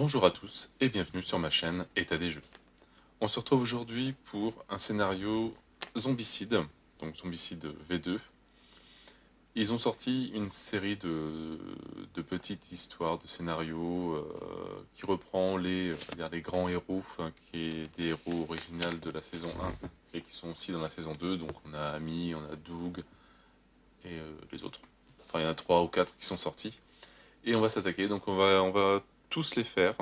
Bonjour à tous et bienvenue sur ma chaîne État des jeux. On se retrouve aujourd'hui pour un scénario Zombicide, donc Zombicide V2. Ils ont sorti une série de petites histoires, de scénarios qui reprend les grands héros, qui est des héros originaux de la saison 1 et qui sont aussi dans la saison 2. Donc on a Amy, on a Doug et les autres. Enfin il y en a 3 ou 4 qui sont sortis. Et on va s'attaquer, donc on va tous les faire.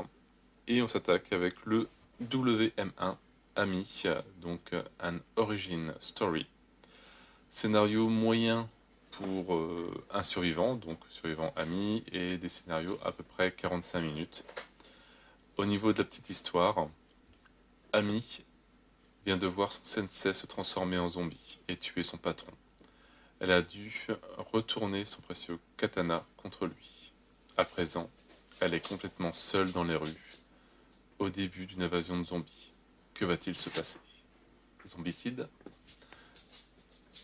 Et on s'attaque avec le WM1 Amy, donc un Origin Story. Scénario moyen pour un survivant, donc survivant Amy, et des scénarios à peu près 45 minutes. Au niveau de la petite histoire, Amy vient de voir son sensei se transformer en zombie et tuer son patron. Elle a dû retourner son précieux katana contre lui. À présent, elle est complètement seule dans les rues, au début d'une invasion de zombies. Que va-t-il se passer? Zombicide.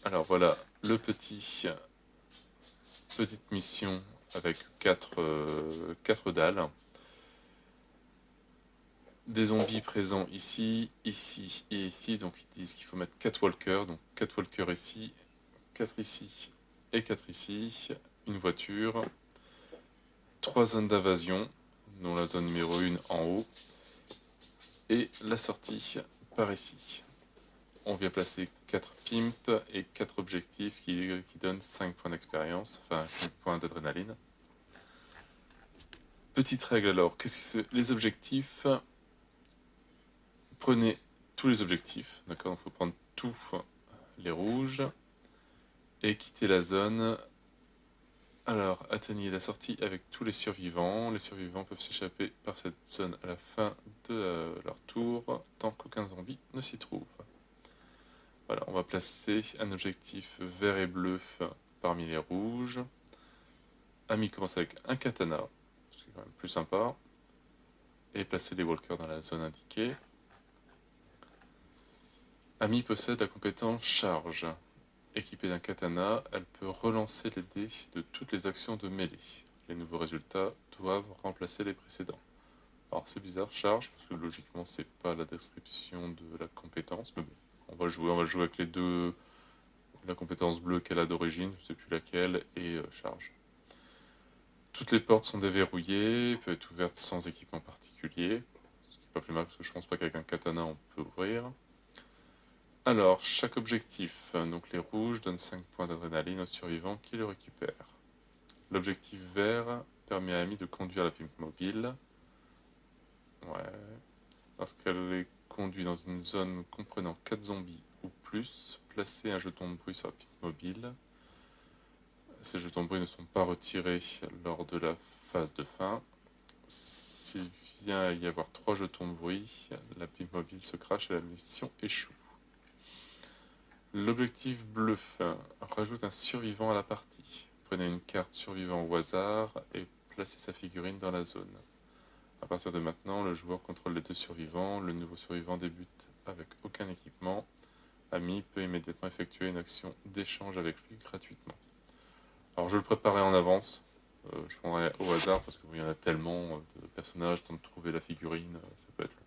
Alors voilà, petite mission avec 4 dalles. Des zombies présents ici, ici et ici. Donc ils disent qu'il faut mettre 4 walkers. Donc 4 walkers ici, 4 ici et 4 ici. Une voiture. 3 zones d'invasion, dont la zone numéro 1 en haut. Et la sortie par ici. On vient placer 4 pimps et 4 objectifs qui donnent 5 points d'expérience, enfin 5 points d'adrénaline. Petite règle alors, les objectifs, prenez tous les objectifs, d'accord? Il faut prendre tous les rouges et quitter la zone. Alors, atteignez la sortie avec tous les survivants. Les survivants peuvent s'échapper par cette zone à la fin de leur tour, tant qu'aucun zombie ne s'y trouve. Voilà, on va placer un objectif vert et bleu parmi les rouges. Amy commence avec un katana, ce qui est quand même plus sympa. Et placer les walkers dans la zone indiquée. Amy possède la compétence charge. Équipée d'un katana, elle peut relancer les dés de toutes les actions de mêlée. Les nouveaux résultats doivent remplacer les précédents. Alors c'est bizarre, charge, parce que logiquement c'est pas la description de la compétence, mais bon, on va jouer avec les deux, la compétence bleue qu'elle a d'origine, je sais plus laquelle, et charge. Toutes les portes sont déverrouillées, peuvent être ouvertes sans équipement particulier, ce qui n'est pas plus mal, parce que je pense pas qu'avec un katana on peut ouvrir. Alors, chaque objectif, donc les rouges, donne 5 points d'adrénaline aux survivants qui le récupèrent. L'objectif vert permet à Amy de conduire la pimp mobile. Ouais. Lorsqu'elle est conduite dans une zone comprenant 4 zombies ou plus, placez un jeton de bruit sur la pimp mobile. Ces jetons de bruit ne sont pas retirés lors de la phase de fin. S'il vient y avoir 3 jetons de bruit, la pimp mobile se crache et la mission échoue. L'objectif bleu rajoute un survivant à la partie. Prenez une carte survivant au hasard et placez sa figurine dans la zone. À partir de maintenant, le joueur contrôle les 2 survivants. Le nouveau survivant débute avec aucun équipement. Amy peut immédiatement effectuer une action d'échange avec lui gratuitement. Alors je le préparais en avance. Je prendrai au hasard parce qu'il y en a tellement de personnages, tant de trouver la figurine, ça peut être long.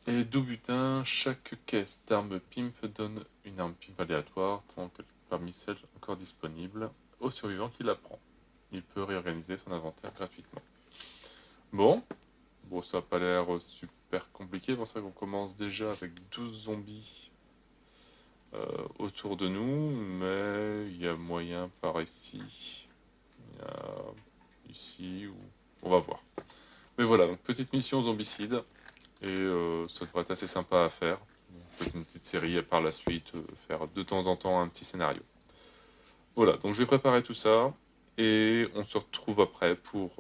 Et d'où butin, chaque caisse d'armes pimp donne une arme pimp aléatoire, tant que parmi celles encore disponibles, au survivant qui la prend. Il peut réorganiser son inventaire gratuitement. Bon, ça n'a pas l'air super compliqué, c'est vrai qu'on commence déjà avec 12 zombies autour de nous, mais il y a moyen par ici, il y a ici, on va voir. Mais voilà, donc petite mission zombicide. Et ça devrait être assez sympa à faire. Peut-être une petite série et par la suite faire de temps en temps un petit scénario. Voilà, donc je vais préparer tout ça et on se retrouve après pour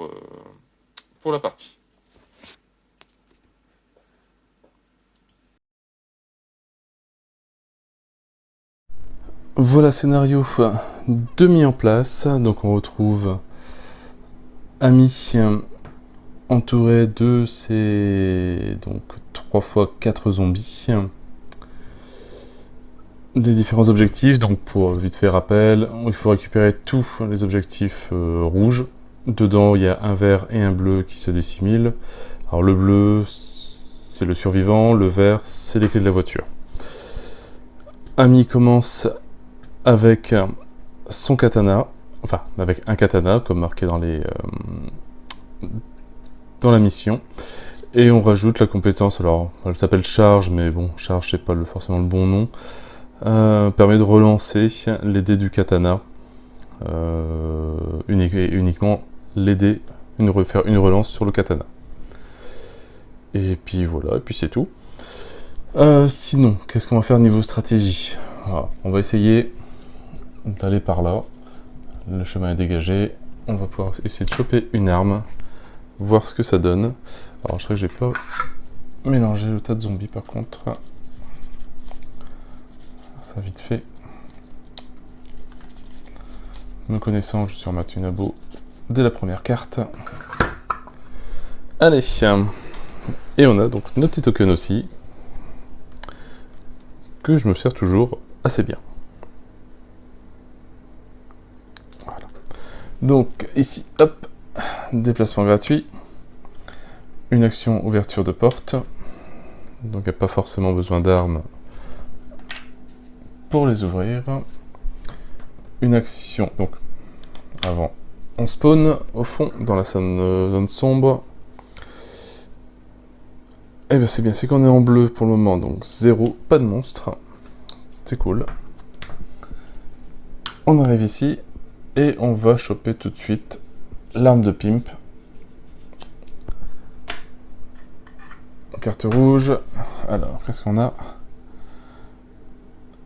la partie. Voilà, scénario mis en place. Donc on retrouve Amy entouré de ces 3 x 4 zombies. Les différents objectifs, donc pour vite fait rappel, il faut récupérer tous les objectifs rouges, Dedans, il y a un vert et un bleu qui se dissimulent. Alors le bleu, c'est le survivant, le vert, c'est les clés de la voiture. Ami commence avec son katana, enfin avec un katana, comme marqué dans la mission. Et on rajoute la compétence, alors elle s'appelle charge, mais bon, charge c'est pas forcément le bon nom. Permet de relancer les dés du katana. Uniquement les dés, faire une relance sur le katana. Et puis voilà, et puis c'est tout. Sinon, qu'est-ce qu'on va faire niveau stratégie? Voilà, on va essayer d'aller par là. Le chemin est dégagé. On va pouvoir essayer de choper une arme, voir ce que ça donne. Alors je crois que j'ai pas mélangé le tas de zombies par contre. Ça vite fait. Me connaissant, je suis en maths une abo dès la première carte. Allez, et on a donc notre petit token aussi, que je me sers toujours assez bien. Voilà. Donc ici, hop, déplacement gratuit, une action ouverture de porte, donc il n'y a pas forcément besoin d'armes pour les ouvrir. Une action, donc avant, on spawn au fond dans la zone sombre. Et bien c'est bien, c'est qu'on est en bleu pour le moment, donc 0, pas de monstre. C'est cool. On arrive ici et on va choper tout de suite l'arme de pimp. Carte rouge. Alors, qu'est-ce qu'on a?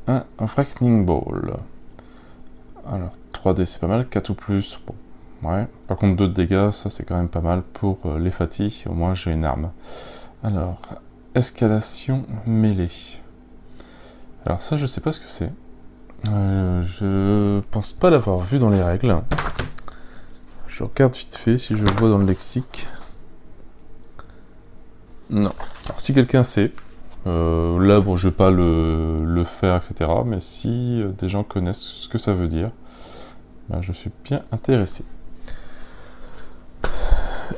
Un frightening ball. Alors, 3D c'est pas mal, 4 ou plus, bon, ouais. Par contre 2 de dégâts, ça c'est quand même pas mal pour les fatigues, au moins j'ai une arme. Alors, escalation mêlée. Alors ça je sais pas ce que c'est. Je pense pas l'avoir vu dans les règles. Je regarde vite fait si je le vois dans le lexique. Non. Alors si quelqu'un sait, là bon je vais pas le faire etc. Mais si des gens connaissent ce que ça veut dire, ben, je suis bien intéressé.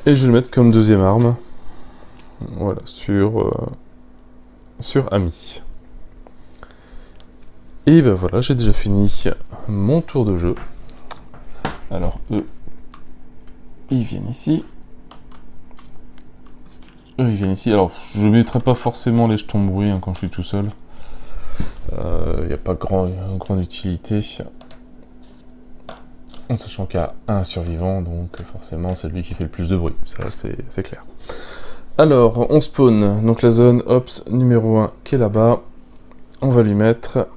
Et je vais le mettre comme deuxième arme. Voilà, sur Ami. Et ben voilà, j'ai déjà fini mon tour de jeu. Alors eux, ils viennent ici. Eux, ils viennent ici. Alors, je ne mettrai pas forcément les jetons de bruit hein, quand je suis tout seul. Il n'y a pas grande utilité. En sachant qu'il y a un survivant, donc forcément c'est lui qui fait le plus de bruit. Ça, c'est clair. Alors, on spawn. Donc la zone Ops numéro 1 qui est là-bas. On va lui mettre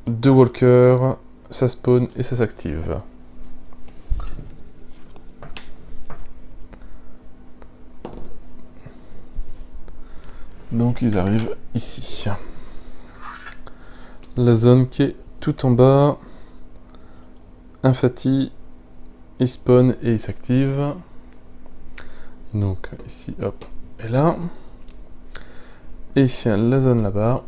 2 walkers. Ça spawn et ça s'active. Donc ils arrivent ici. La zone qui est tout en bas. Un Fati, il spawn et il s'active. Donc ici, hop, et là. Et la zone là-bas.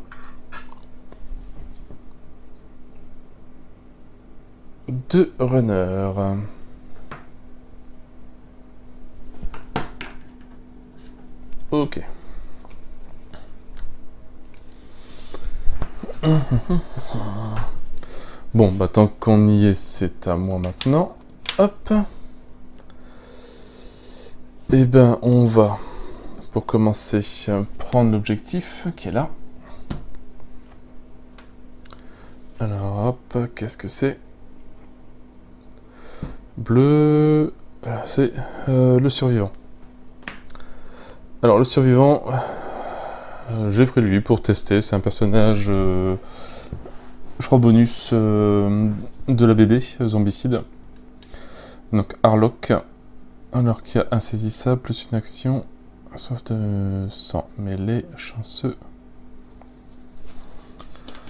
2 runners. Ok. Bon, bah tant qu'on y est, c'est à moi maintenant. Hop. Et ben, on va, pour commencer, prendre l'objectif qui est là. Alors, hop, qu'est-ce que c'est? Bleu, c'est le survivant. Alors, le survivant, j'ai pris lui pour tester. C'est un personnage, je crois, bonus de la BD, Zombicide. Donc, Harlock. Alors qu'il y a insaisissable plus une action, sauf de sang mêlé, chanceux.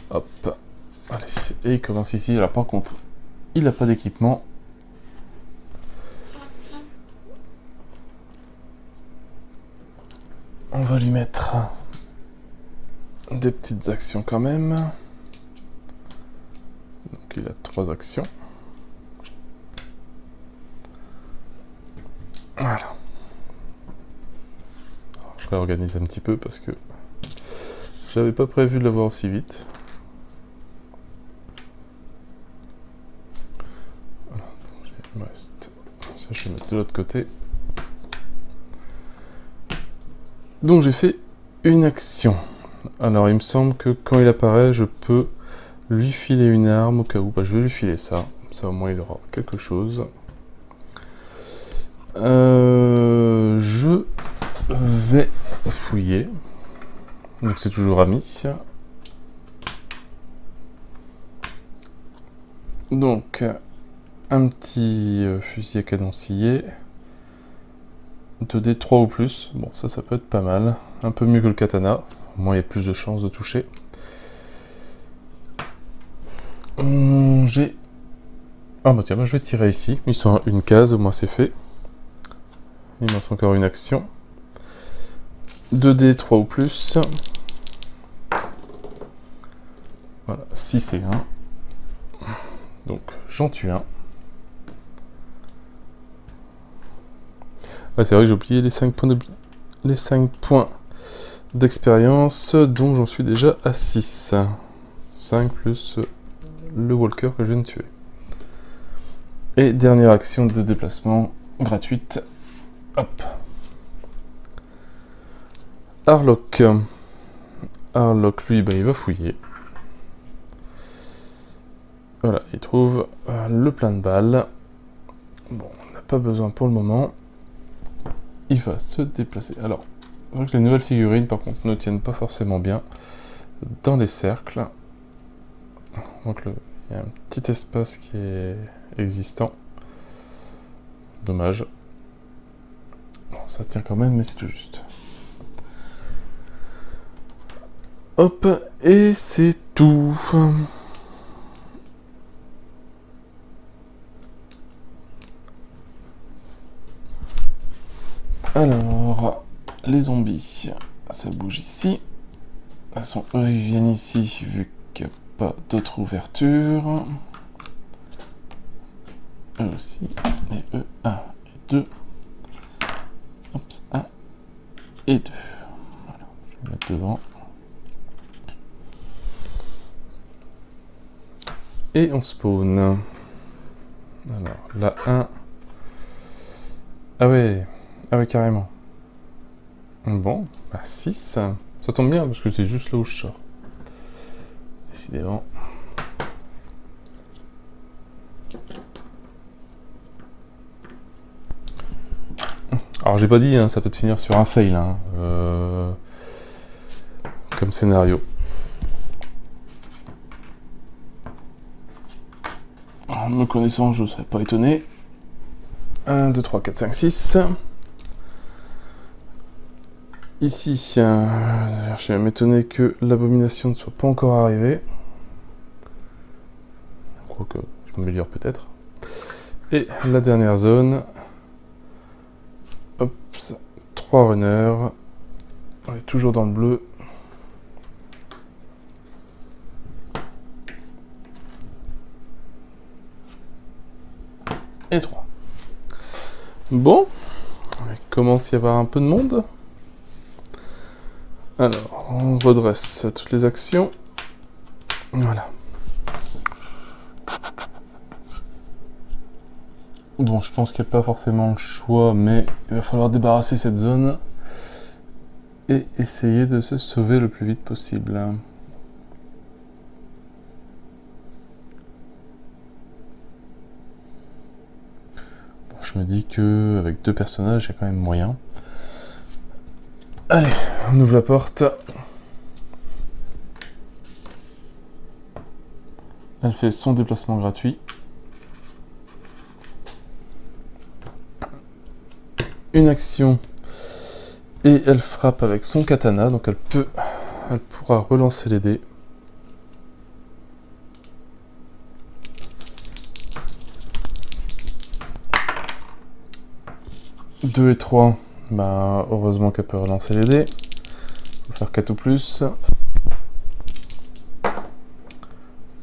Hop. Allez, et il commence ici. Alors, par contre, il n'a pas d'équipement. On va lui mettre des petites actions quand même. Donc il a 3 actions. Voilà. Alors, je réorganise un petit peu parce que j'avais pas prévu de l'avoir aussi vite. Voilà. Il me reste. Ça, je vais mettre de l'autre côté. Donc j'ai fait une action. Alors il me semble que quand il apparaît, je peux lui filer une arme au cas où. Bah, je vais lui filer ça. Ça au moins il aura quelque chose. Je vais fouiller. Donc c'est toujours ami. Donc un petit fusil à canon scié. 2D 3 ou plus. Bon, ça peut être pas mal. Un peu mieux que le katana. Au moins il y a plus de chances de toucher. J'ai... Ah bah tiens, je vais tirer ici. Ils sont à une case, au moins c'est fait. Il me reste encore une action. 2D 3 ou plus. Voilà, 6 et 1. Donc j'en tue un. Ouais, c'est vrai que j'ai oublié les 5 points d'expérience, dont j'en suis déjà à 6. 5 plus le walker que je viens de tuer. Et dernière action de déplacement gratuite. Hop. Harlock. Harlock, lui, il va fouiller. Voilà, il trouve le plein de balles. Bon, on n'a pas besoin pour le moment. Il va se déplacer. Alors, c'est vrai que les nouvelles figurines, par contre, ne tiennent pas forcément bien dans les cercles. Donc, il y a un petit espace qui est existant. Dommage. Bon, ça tient quand même, mais c'est tout juste. Hop, et c'est tout. Alors, les zombies, ça bouge ici. De toute façon, eux, ils viennent ici, vu qu'il n'y a pas d'autre ouverture. Eux aussi. Et eux, 1 et 2. Hop, 1 et 2. Voilà, je vais mettre devant. Et on spawn. Alors, là, 1. Ah ouais, carrément. Bon, bah 6. Ça tombe bien, parce que c'est juste là où je sors. Décidément. Alors j'ai pas dit, hein, ça peut finir sur un fail, hein, comme scénario. En me connaissant, je ne serais pas étonné. 1, 2, 3, 4, 5, 6. Ici, je suis même étonné que l'abomination ne soit pas encore arrivée. Je crois que je m'améliore peut-être. Et la dernière zone. Hop, 3 runners. On est toujours dans le bleu. Et 3. Bon, il commence à y avoir un peu de monde. Alors, on redresse toutes les actions. Voilà. Bon, je pense qu'il n'y a pas forcément le choix, mais il va falloir débarrasser cette zone et essayer de se sauver le plus vite possible. Bon, je me dis que avec 2 personnages, il y a quand même moyen. Allez, on ouvre la porte. Elle fait son déplacement gratuit. Une action et elle frappe avec son katana, donc elle pourra relancer les dés. Deux et 3, bah heureusement qu'elle peut relancer les dés. Il faut faire 4 ou plus.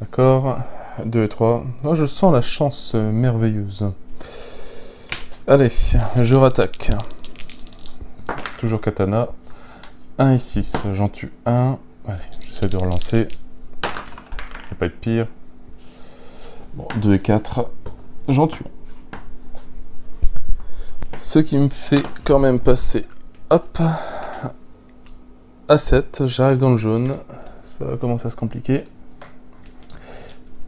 D'accord, 2 et 3. Oh, je sens la chance merveilleuse. Allez, je rattaque. Toujours katana. 1 et 6, j'en tue 1. Allez, j'essaie de relancer. Ça va pas être pire. Bon, 2 et 4, j'en tue. Ce qui me fait quand même passer, hop, à 7. J'arrive dans le jaune. Ça va commencer à se compliquer.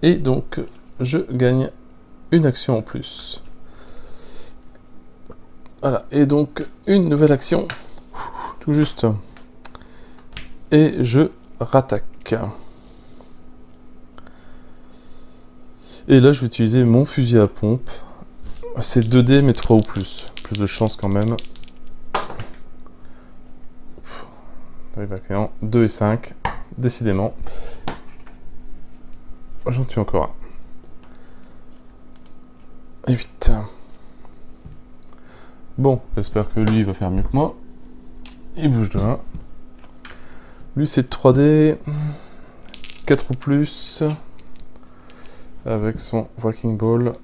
Et donc, je gagne une action en plus. Voilà, et donc une nouvelle action, tout juste. Et je rattaque. Et là, je vais utiliser mon fusil à pompe. C'est 2D, mais 3 ou plus. Plus de chance quand même. 2 et 5, décidément. J'en tue encore un. Et 8. Bon, j'espère que lui va faire mieux que moi. Il bouge de 1. Lui, c'est 3D. 4 ou plus. Avec son Wrecking Ball.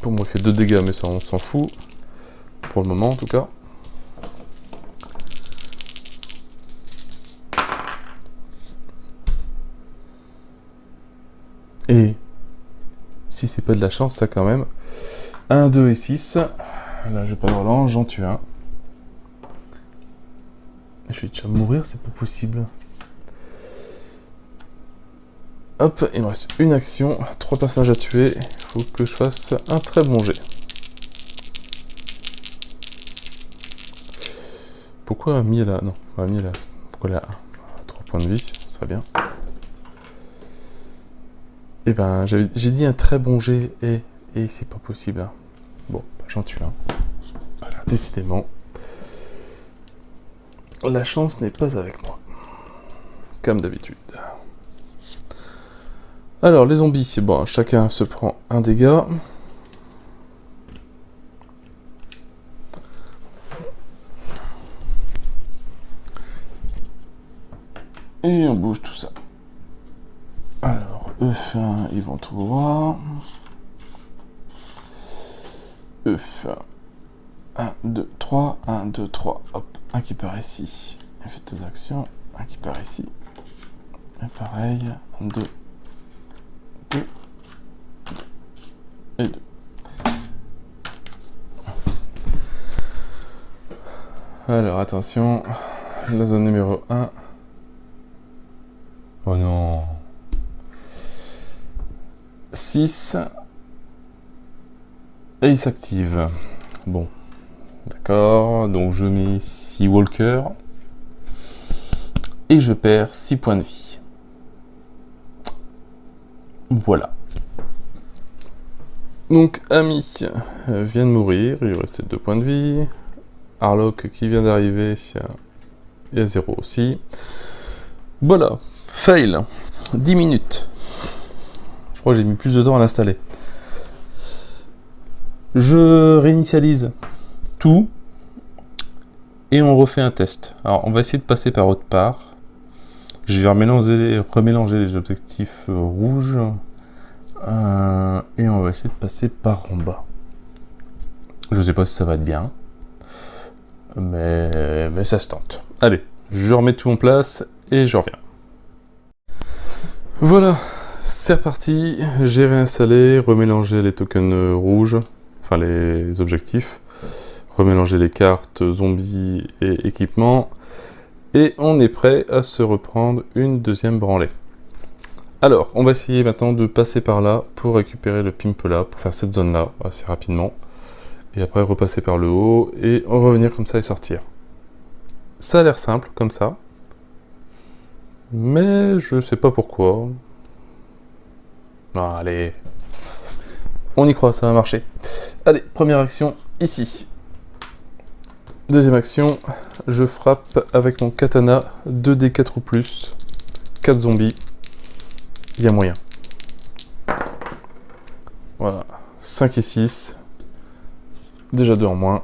Pour moi, il fait 2 dégâts, mais ça, on s'en fout. Pour le moment, en tout cas. Et si c'est pas de la chance, ça quand même. 1, 2 et 6. Là, j'ai pas de relance, j'en tue un. Je vais déjà mourir, c'est pas possible. Hop, il me reste une action, 3 personnages à tuer. Il faut que je fasse un très bon jet. Pourquoi Ami là? Non, Ami là. Pourquoi là 3 points de vie, ce serait bien. Et ben, j'ai dit un très bon jet et c'est pas possible. Hein. Bon, bah, j'en tue un. Voilà, décidément. La chance n'est pas avec moi. Comme d'habitude. Alors, les zombies, bon, chacun se prend un dégât. Et on bouge tout ça. Alors, E1, ils vont tout droit. E1. 1, 2, 3. 1, 2, 3. Hop, un qui part ici. Il fait 2 actions. Un qui part ici. Et pareil. 2. 2. Et 2. Alors, attention. La zone numéro 1. Oh non. 6. Et il s'active. Bon. D'accord. Donc je mets 6 walkers. Et je perds 6 points de vie. Voilà. Donc Ami vient de mourir. Il lui restait 2 points de vie. Harlock qui vient d'arriver. Il y a 0 aussi. Voilà. Fail. 10 minutes. Je crois que j'ai mis plus de temps à l'installer. Je réinitialise tout et on refait un test. Alors on va essayer de passer par autre part. Je vais remélanger les objectifs rouges et on va essayer de passer par en bas. Je sais pas si ça va être bien, mais ça se tente. Allez, je remets tout en place et je reviens. Voilà, c'est reparti. J'ai réinstallé, remélangé les tokens rouges, enfin les objectifs, remélanger les cartes, zombies et équipements, et on est prêt à se reprendre une deuxième branlée. Alors, on va essayer maintenant de passer par là pour récupérer le pimp là, pour faire cette zone là assez rapidement, et après repasser par le haut et revenir comme ça et sortir. Ça a l'air simple comme ça, mais je sais pas pourquoi. Ah, allez, on y croit, ça va marcher. Allez, première action, ici. Deuxième action, je frappe avec mon katana 2d4 ou plus, 4 zombies, il y a moyen. Voilà, 5 et 6, déjà 2 en moins.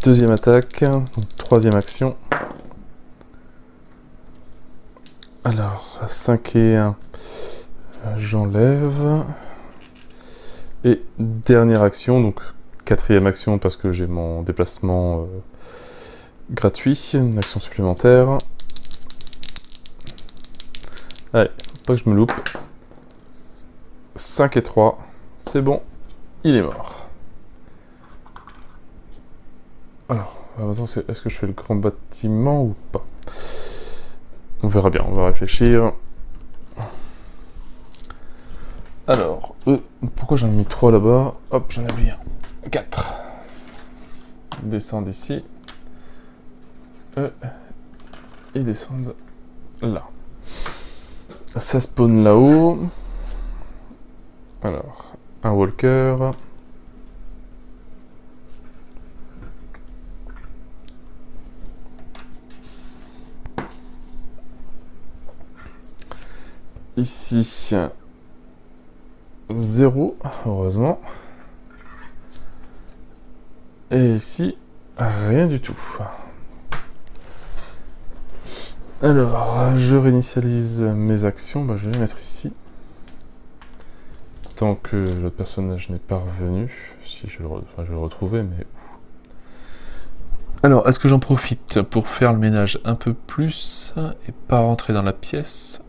Deuxième attaque, donc troisième action. 5 et 1, j'enlève. Et dernière action, donc 4e action parce que j'ai mon déplacement gratuit, une action supplémentaire. Allez, faut pas que je me loupe. 5 et 3, c'est bon, il est mort. Alors, maintenant, est-ce que je fais le grand bâtiment ou pas? On verra bien, on va réfléchir. Alors, pourquoi j'en ai mis 3 là-bas? Hop, j'en ai oublié un. 4. Descendent ici. Ils descendent là. Ça spawn là-haut. Alors, un walker. Ici, 0, heureusement. Et ici, rien du tout. Alors, je réinitialise mes actions. Bah, je vais les mettre ici. Tant que le personnage n'est pas revenu. Si je vais le retrouver, mais... Alors, est-ce que j'en profite pour faire le ménage un peu plus et pas rentrer dans la pièce?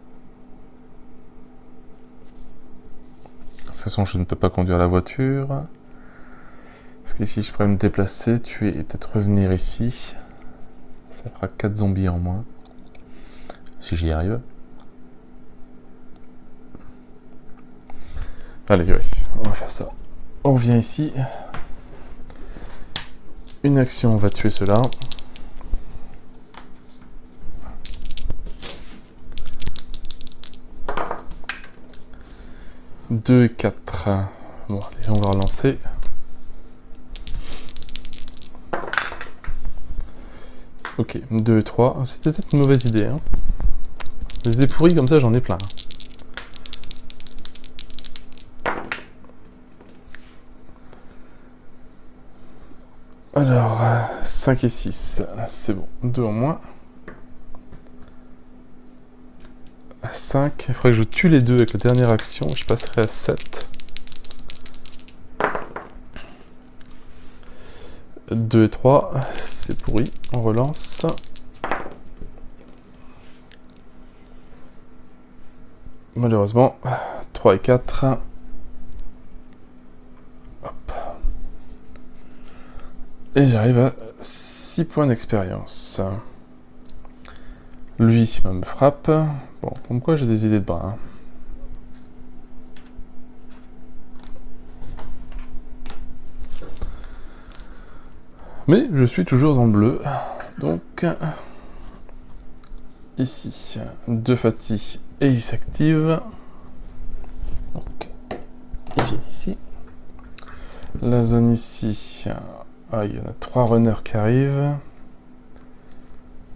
De toute façon, je ne peux pas conduire la voiture. Parce qu'ici, je pourrais me déplacer, tuer et peut-être revenir ici. Ça fera 4 zombies en moins. Si j'y arrive. Allez, oui, on va faire ça. On revient ici. Une action, on va tuer cela. Deux et 4. Bon, allez, on va relancer. Ok, 2 et 3. C'était peut-être une mauvaise idée. Hein. Des idées pourries comme ça, j'en ai plein. Alors, 5 et 6, c'est bon. 2 en moins. 5, il faudrait que je tue les deux avec la dernière action, je passerai à 7. 2 et 3, c'est pourri, on relance. Malheureusement, 3 et 4. Hop. Et j'arrive à 6 points d'expérience. Lui me frappe. Bon, comme quoi j'ai des idées de bras. Hein. Mais je suis toujours dans le bleu. Donc, ici, 2 fatigues et il s'active. Donc, il vient ici. La zone ici, il y en a 3 runners qui arrivent.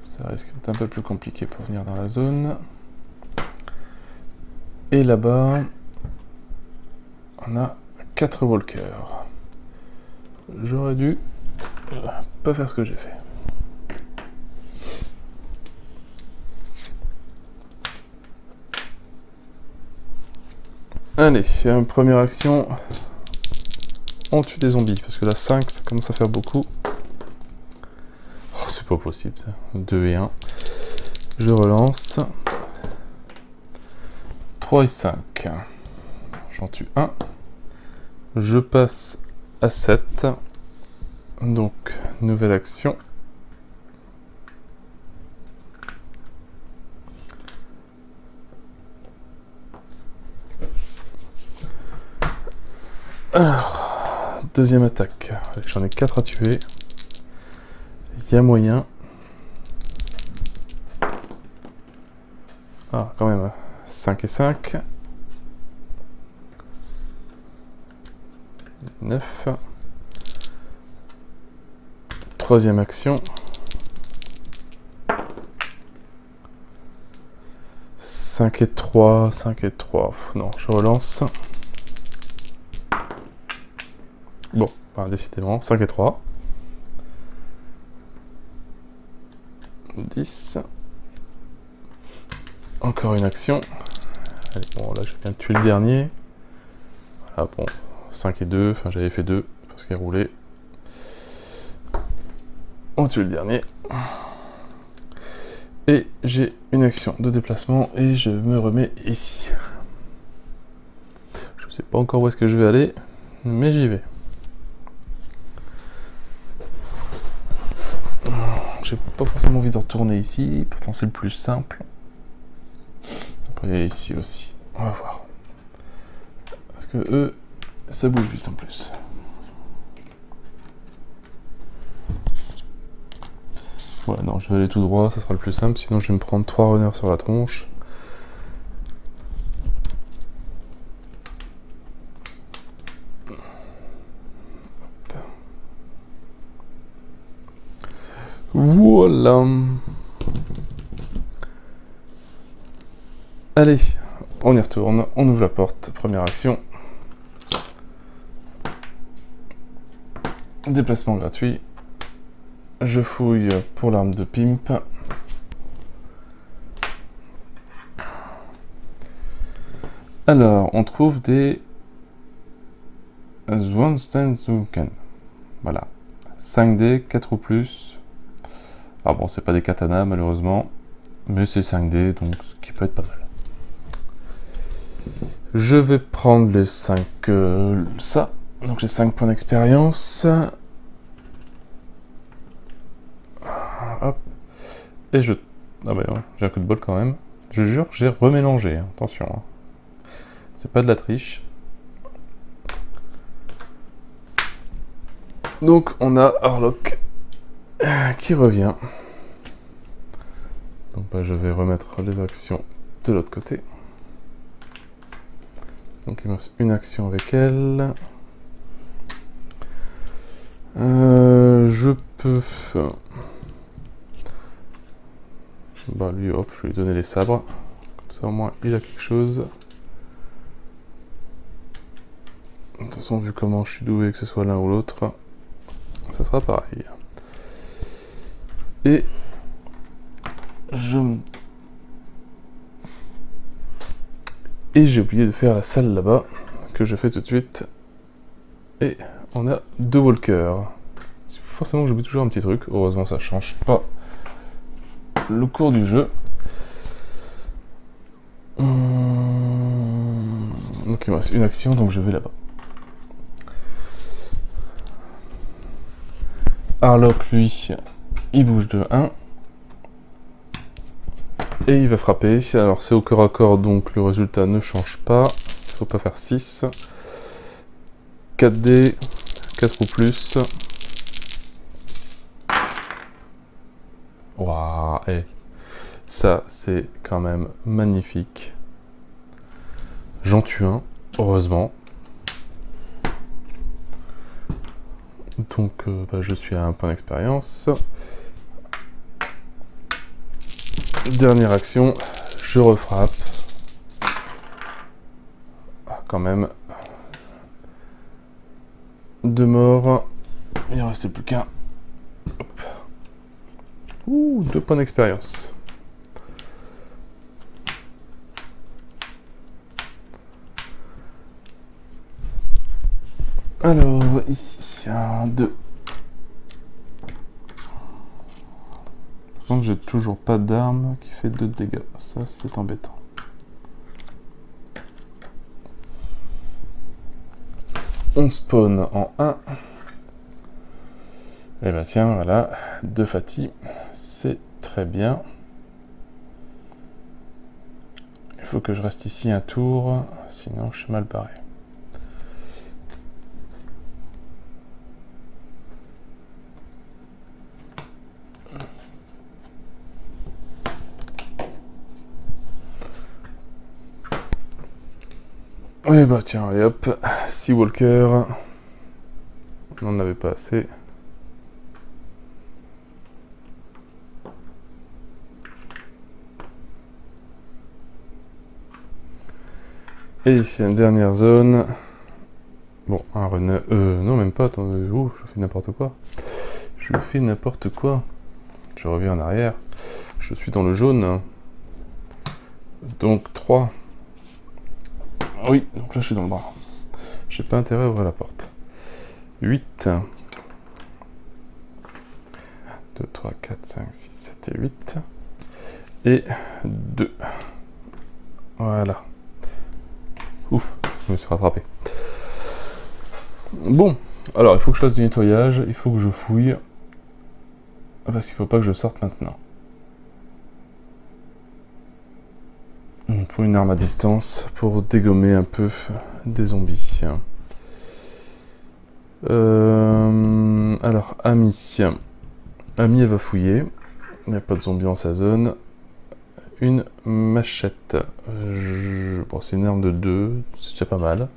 Ça risque d'être un peu plus compliqué pour venir dans la zone. Et là-bas, on a 4 walkers. J'aurais dû pas faire ce que j'ai fait. Allez, première action. On tue des zombies, parce que là 5, ça commence à faire beaucoup. Oh, c'est pas possible ça. 2 et 1. Je relance. 3 et 5. J'en tue 1. Je passe à 7. Donc, nouvelle action. Alors, deuxième attaque. J'en ai 4 à tuer. Il y a moyen. Ah, quand même. 5 et 5. 9. Troisième action. 5 et 3. 5 et 3. Non, je relance. Bon, bah, décidément, 5 et 3. 10. encore une action. Allez, bon, là, je viens de tuer le dernier. Voilà, bon, 5 et 2, enfin, j'avais fait 2, parce qu'il roulait. On tue le dernier. Et j'ai une action de déplacement, et je me remets ici. Je sais pas encore où est-ce que je vais aller, mais j'y vais. J'ai pas forcément envie de retourner ici, pourtant c'est le plus simple. Après, il y a ici aussi, on va voir. Parce que eux, ça bouge vite en plus. Ouais, non, je vais aller tout droit, ça sera le plus simple, sinon je vais me prendre 3 renards sur la tronche. Voilà. Allez, on y retourne, on ouvre la porte, première action. Déplacement gratuit. Je fouille pour l'arme de pimp. Alors, on trouve des Zwanstenzuken. Voilà. 5D, 4 ou plus. Alors bon, c'est pas des katanas malheureusement, mais c'est 5D, donc ce qui peut être pas mal. Je vais prendre les 5 ça, donc les 5 points d'expérience. Hop. Et je... Ah bah ouais, j'ai un coup de bol quand même. Je jure, j'ai remélangé, hein. Attention. Hein. C'est pas de la triche. Donc on a Harlock qui revient. Donc bah, je vais remettre les actions de l'autre côté. Donc il me reste une action avec elle. Je peux... Bah lui, hop, je vais lui donner les sabres. Comme ça au moins il a quelque chose. De toute façon, vu comment je suis doué, que ce soit l'un ou l'autre, ça sera pareil. Et j'ai oublié de faire la salle là-bas, que je fais tout de suite. Et on a 2 walkers. Forcément, j'oublie toujours un petit truc. Heureusement, ça change pas le cours du jeu. Donc il me reste une action, donc je vais là-bas. Harlock, lui, il bouge de 1. Et il va frapper. Alors c'est au corps à corps, donc le résultat ne change pas. Il faut pas faire 6. 4D, 4 ou plus. Waouh, hey. Ça c'est quand même magnifique. J'en tue un, heureusement. Donc bah, je suis à un point d'expérience. Dernière action, je refrappe. Ah, quand même. 2 morts. Il en restait plus qu'un. Ouh, 2 points d'expérience. Alors, ici, 1, 2. Par contre, j'ai toujours pas d'arme qui fait 2 dégâts. Ça, c'est embêtant. On spawn en 1. Et bah tiens, voilà, 2 fatigue. C'est très bien. Il faut que je reste ici un tour, sinon je suis mal barré. Et bah tiens, allez hop, 6 walkers. On n'en avait pas assez. Et une dernière zone. Bon, un runner. Non, même pas. Attends, je fais n'importe quoi. Je fais n'importe quoi. Je reviens en arrière. Je suis dans le jaune. Donc 3. Oui, donc là je suis dans le bras. J'ai pas intérêt à ouvrir la porte. 8. 2, 3, 4, 5, 6, 7 et 8. Et 2. Voilà. Ouf, je me suis rattrapé. Bon, alors il faut que je fasse du nettoyage, il faut que je fouille. Parce qu'il ne faut pas que je sorte maintenant. Il me faut une arme à distance pour dégommer un peu des zombies. Alors, Ami. Ami, elle va fouiller. Il n'y a pas de zombies dans sa zone. Une machette. Bon, c'est une arme de 2, c'est déjà pas mal.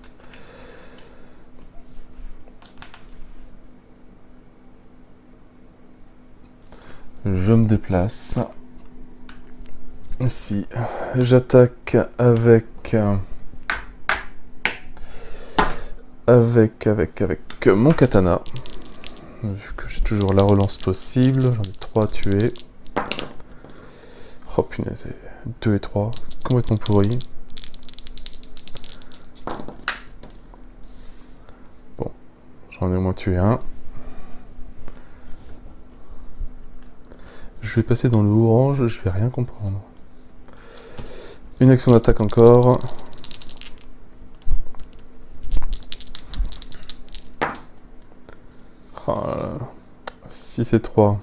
Je me déplace. Ici, j'attaque avec mon katana. Vu que j'ai toujours la relance possible, j'en ai 3 à tuer. Oh punaise, 2 et 3, complètement pourri. Bon, j'en ai au moins tué un. Je vais passer dans le orange, je vais rien comprendre. Une action d'attaque encore. Oh là là. 6 et 3.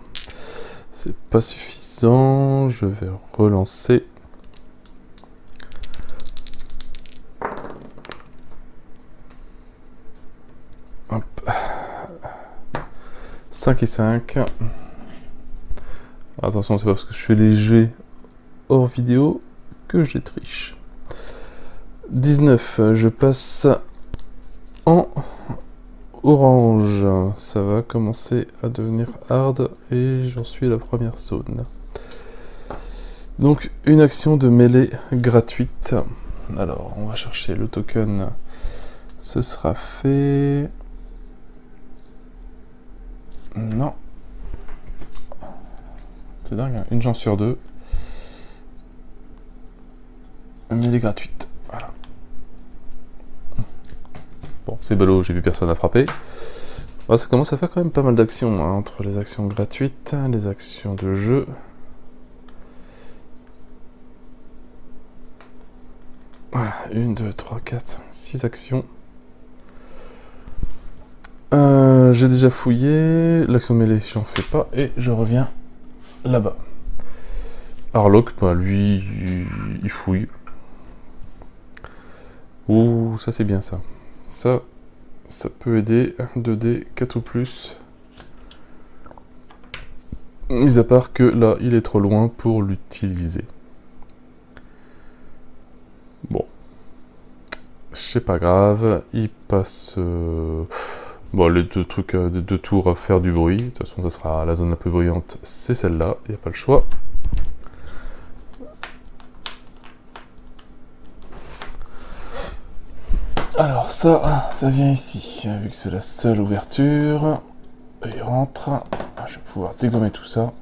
C'est pas suffisant. Je vais relancer. Hop. 5 et 5. Attention, c'est pas parce que je fais les jets hors vidéo que je les triche. 19, je passe en orange. Ça va commencer à devenir hard et j'en suis à la première zone. Donc une action de mêlée gratuite. Alors on va chercher le token. Ce sera fait. Non. C'est dingue, hein, une chance sur 2. Mêlée gratuite. Voilà. Bon, c'est ballot, j'ai vu personne à frapper. Ah, ça commence à faire quand même pas mal d'actions, hein, entre les actions gratuites, les actions de jeu. Voilà, 1, 2, 3, 4, 6 actions. J'ai déjà fouillé, l'action mêlée, j'en fais pas, et je reviens là-bas. Harlock, bah, lui, il fouille. Ouh, ça c'est bien ça. Ça peut aider. 2D, 4 ou plus. Mis à part que là, il est trop loin pour l'utiliser. Bon. C'est pas grave. Il passe... Bon, les deux trucs, des 2 tours à faire du bruit. De toute façon, ça sera la zone la plus bruyante, c'est celle-là. Il n'y a pas le choix. Alors ça vient ici, vu que c'est la seule ouverture. Il rentre. Je vais pouvoir dégommer tout ça.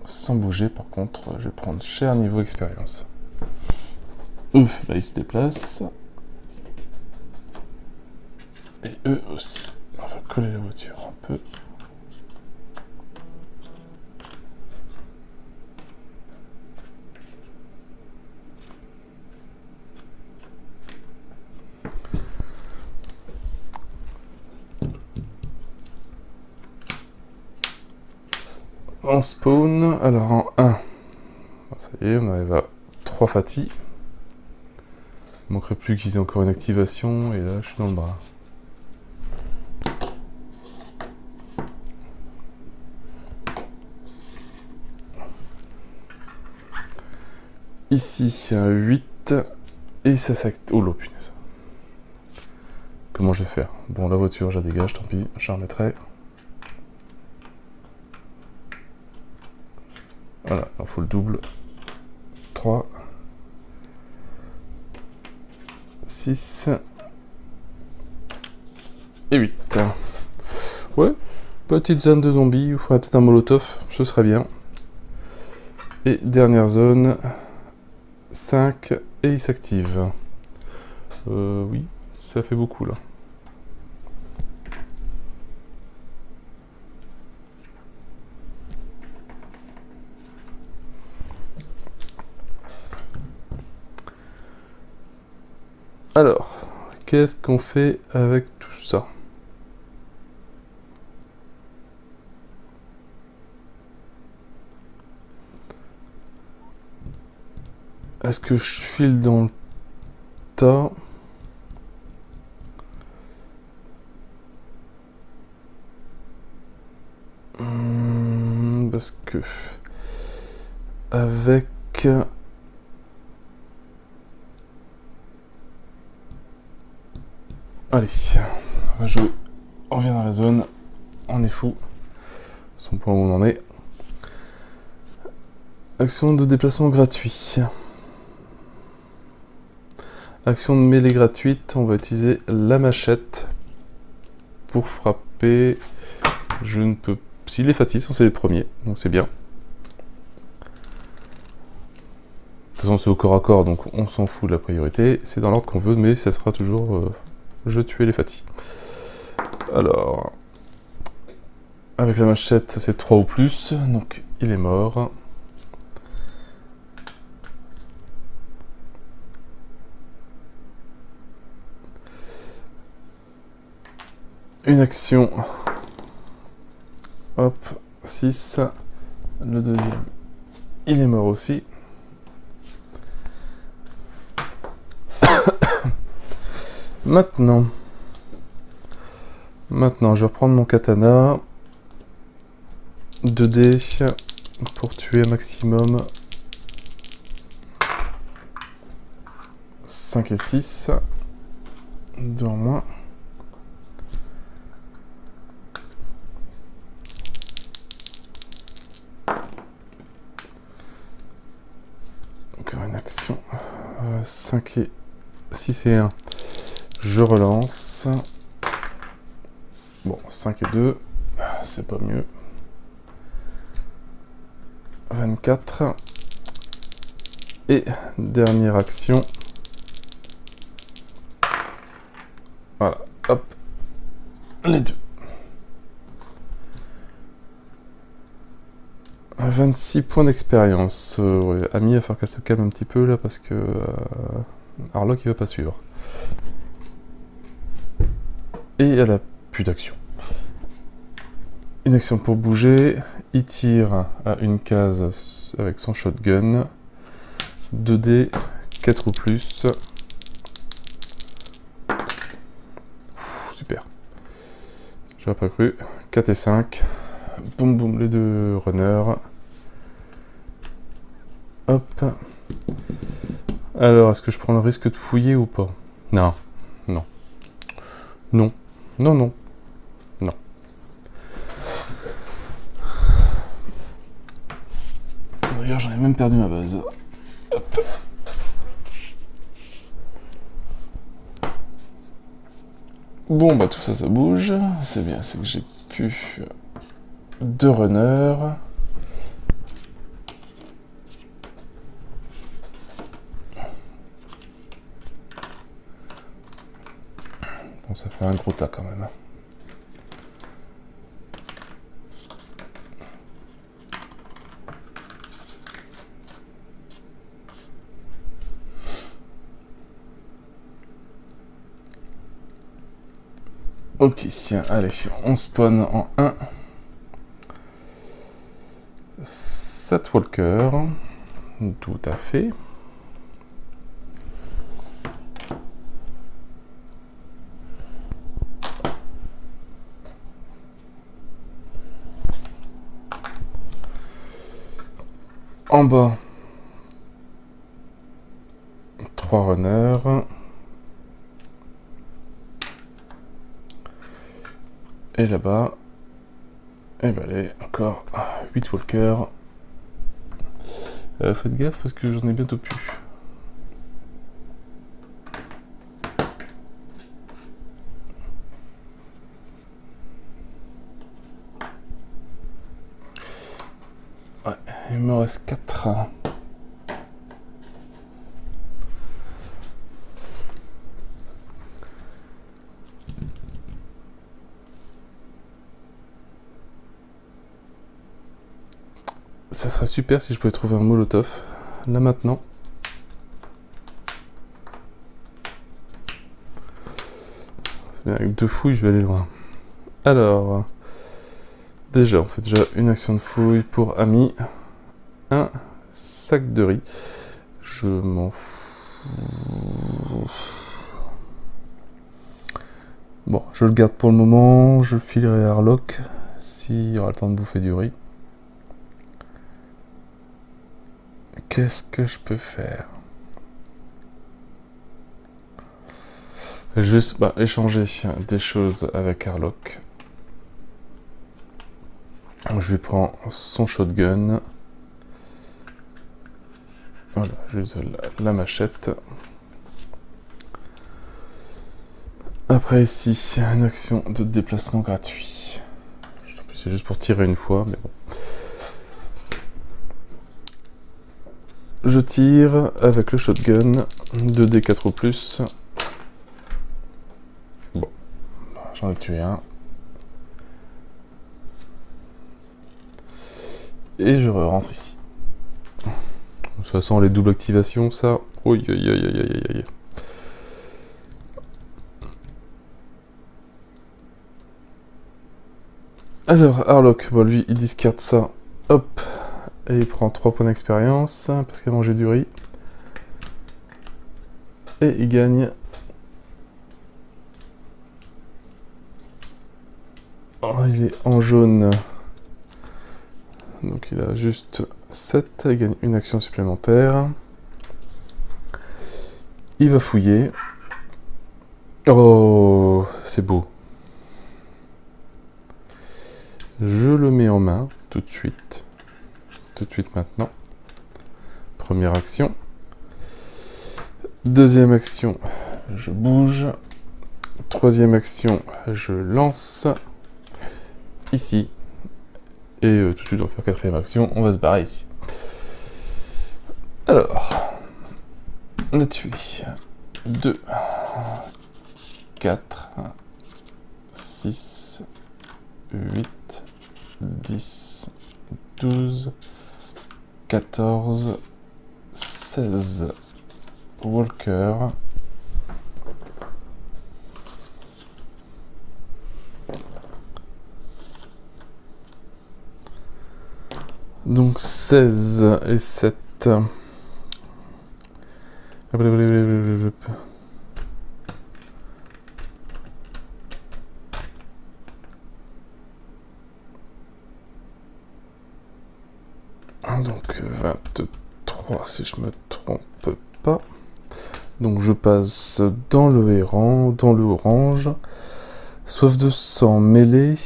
Sans bouger, par contre, je vais prendre cher niveau expérience. Ouf, là ils se déplacent. Et eux aussi. On va coller la voiture un peu. On spawn, alors en 1. Ça y est, on arrive à 3 fatis. Il ne manquerait plus qu'ils aient encore une activation, et là je suis dans le bras. Ici, 8, et ça s'active. Oh là, punaise. Comment je vais faire? Bon, la voiture, je la dégage, tant pis, je la remettrai. Voilà, il faut le double. 3, 6 et 8. Ouais, petite zone de zombies, il faudrait peut-être un molotov, ce serait bien. Et dernière zone, 5 et il s'active. Oui, ça fait beaucoup là. Alors, qu'est-ce qu'on fait avec tout ça? Est-ce que je file dans le tas? Parce que avec allez, on va jouer. On revient dans la zone. On est fou. Son point où on en est. Action de déplacement gratuit. Action de mêlée gratuite. On va utiliser la machette pour frapper. Je ne peux. Si les factices, c'est les premiers, donc c'est bien. De toute façon, c'est au corps à corps, donc on s'en fout de la priorité. C'est dans l'ordre qu'on veut, mais ça sera toujours je tuer les fatis. Alors, avec la machette, c'est 3 ou plus, donc il est mort. Une action. Hop, 6. Le deuxième, il est mort aussi. Maintenant, je vais reprendre mon katana. 2 dés pour tuer un maximum 5 et 6. 2 en moins. Encore une action. 5 et 6 et 1. Je relance. Bon, 5 et 2. C'est pas mieux. 24. Et dernière action. Voilà, hop. Les deux. 26 points d'expérience. Ouais, Ami, il va falloir qu'elle se calme un petit peu là parce que Harlock il va pas suivre. Et elle a plus d'action. Une action pour bouger. Il tire à une case avec son shotgun. 2 dés, 4 ou plus. Super. J'aurais pas cru. 4 et 5. Boum boum, les deux runners. Hop. Alors, est-ce que je prends le risque de fouiller ou pas? Non. Non. Non. Non, non. Non. D'ailleurs, j'en ai même perdu ma base. Hop. Bon, bah tout ça, ça bouge. C'est bien, c'est que j'ai pu 2 runners. Bon, ça fait un gros tas quand même. Ok, allez, on spawn en 1. 7 walkers. Tout à fait. En bas, 3 runners. Et là-bas, et ben allez, encore 8 walkers. Faites gaffe parce que j'en ai bientôt plus. Ouais, il me reste 4. Ça serait super si je pouvais trouver un molotov. Là maintenant. C'est bien, avec 2 fouilles, je vais aller loin. Alors, déjà, on fait déjà une action de fouille pour Ami. Un sac de riz. Je m'en fous. Bon, je le garde pour le moment. Je filerai à Harlock s'il aura le temps de bouffer du riz. Qu'est-ce que je peux faire? Juste échanger des choses avec Harlock. Je lui prends son shotgun. Voilà, juste la machette. Après ici, une action de déplacement gratuit. C'est juste pour tirer une fois, mais bon. Je tire avec le shotgun 2D4 ou plus. Bon, j'en ai tué un. Et je rentre ici. Ça sent les doubles activations, ça. Oi, oi, oi, oi, oi, oi. Alors, Harlock, bon, lui, il discarte ça. Hop. Et il prend 3 points d'expérience, parce qu'il a mangé du riz. Et il gagne... Oh, il est en jaune. Donc il a juste 7, il gagne une action supplémentaire. Il va fouiller. Oh, c'est beau. Je le mets en main tout de suite. Tout de suite maintenant. Première action. Deuxième action, je bouge. Troisième action, je lance. Ici. Et tout de suite, on va faire quatrième action. On va se barrer ici. Alors, on a tué 2, 4, 6, 8, 10, 12, 14, 16 Walker. Donc 16 et 7. Donc 23 si je me trompe pas. Donc je passe dans le errant, dans le orange. Soif de sang, mêlé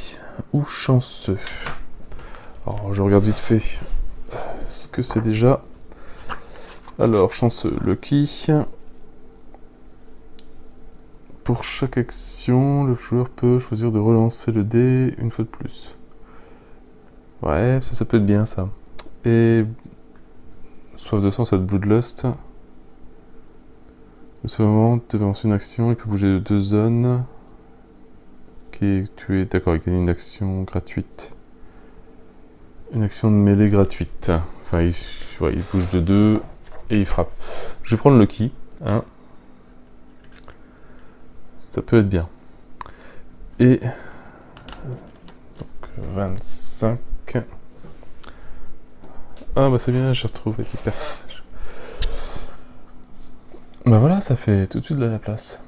ou chanceux. Alors je regarde vite fait ce que c'est déjà. Alors chanceux, lucky. Pour chaque action, le joueur peut choisir de relancer le dé une fois de plus. Ouais, ça peut être bien ça. Et soif de sang, ça te bloodlust. À ce moment, tu lances une action, il peut bouger de 2 zones. Ok, tu es d'accord, il gagne une action gratuite. Une action de mêlée gratuite. Enfin, il bouge de 2 et il frappe. Je vais prendre le Lucky. Hein. Ça peut être bien. Et donc 25. Ah bah c'est bien, je retrouve avec les personnages. Bah voilà, ça fait tout de suite de la place.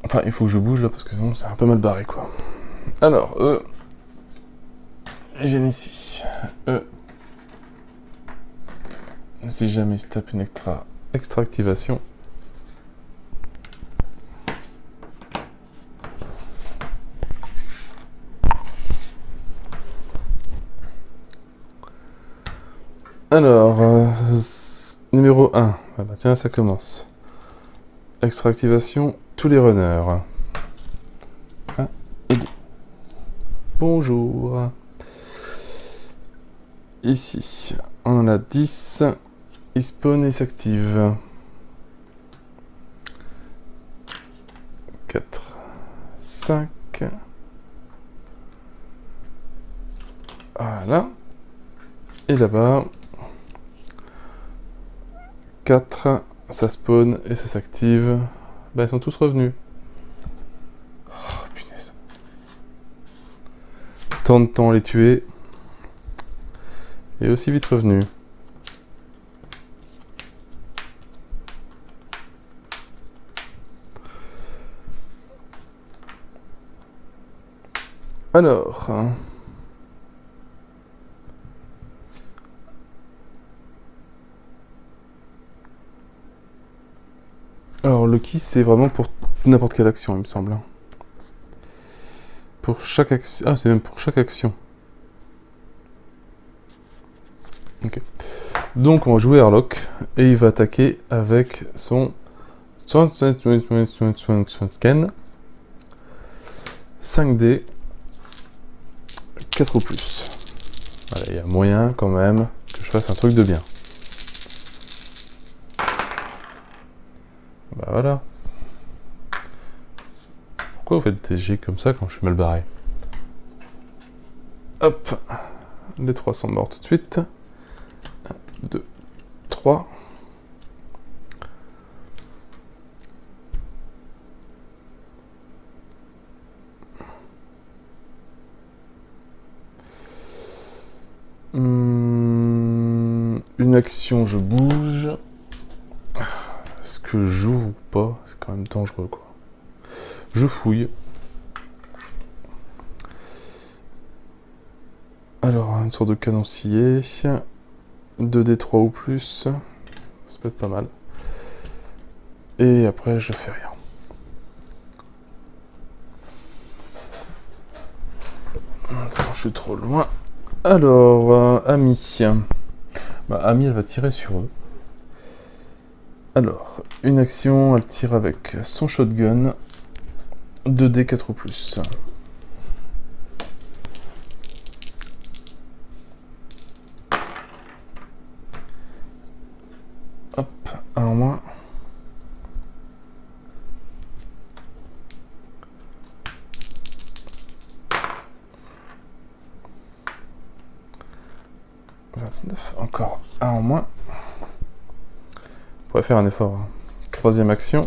Enfin, il faut que je bouge là parce que sinon c'est un peu mal barré quoi. Alors, ils viennent ici. Si jamais il se tape une extra activation. Alors, numéro 1. Ah bah tiens, ça commence. Extra activation, tous les runners. 1 et 2. Bonjour. Ici, on en a 10. Il spawn et s'active. 4, 5, Voilà. Et là-bas, 4, ça spawn et ça s'active. Bah, ils sont tous revenus. Oh, punaise. Tant de temps à les tuer. Et aussi vite revenus. Alors... Alors, le ki, c'est vraiment pour n'importe quelle action, il me semble. Pour chaque action... Ah, c'est même pour chaque action. Ok. Donc, on va jouer Harlock, et il va attaquer avec son... scan. 5D. 4 ou plus. Voilà, il y a moyen, quand même, que je fasse un truc de bien. Bah voilà. Pourquoi vous faites des G comme ça quand je suis mal barré? Hop. Les 3 sont morts tout de suite. 1, 2, 3. Une action, je bouge. Est-ce que j'ouvre ou pas? C'est quand même dangereux, quoi. Je fouille. Alors, une sorte de canoncier. 2D3 ou plus. Ça peut être pas mal. Et après, je fais rien. Je suis trop loin. Alors, Ami. Bah, Ami, elle va tirer sur eux. Alors, une action, elle tire avec son shotgun. 2D 4 ou plus. Hop, un en moins. Encore un en moins. On pourrait faire un effort. Hein. Troisième action.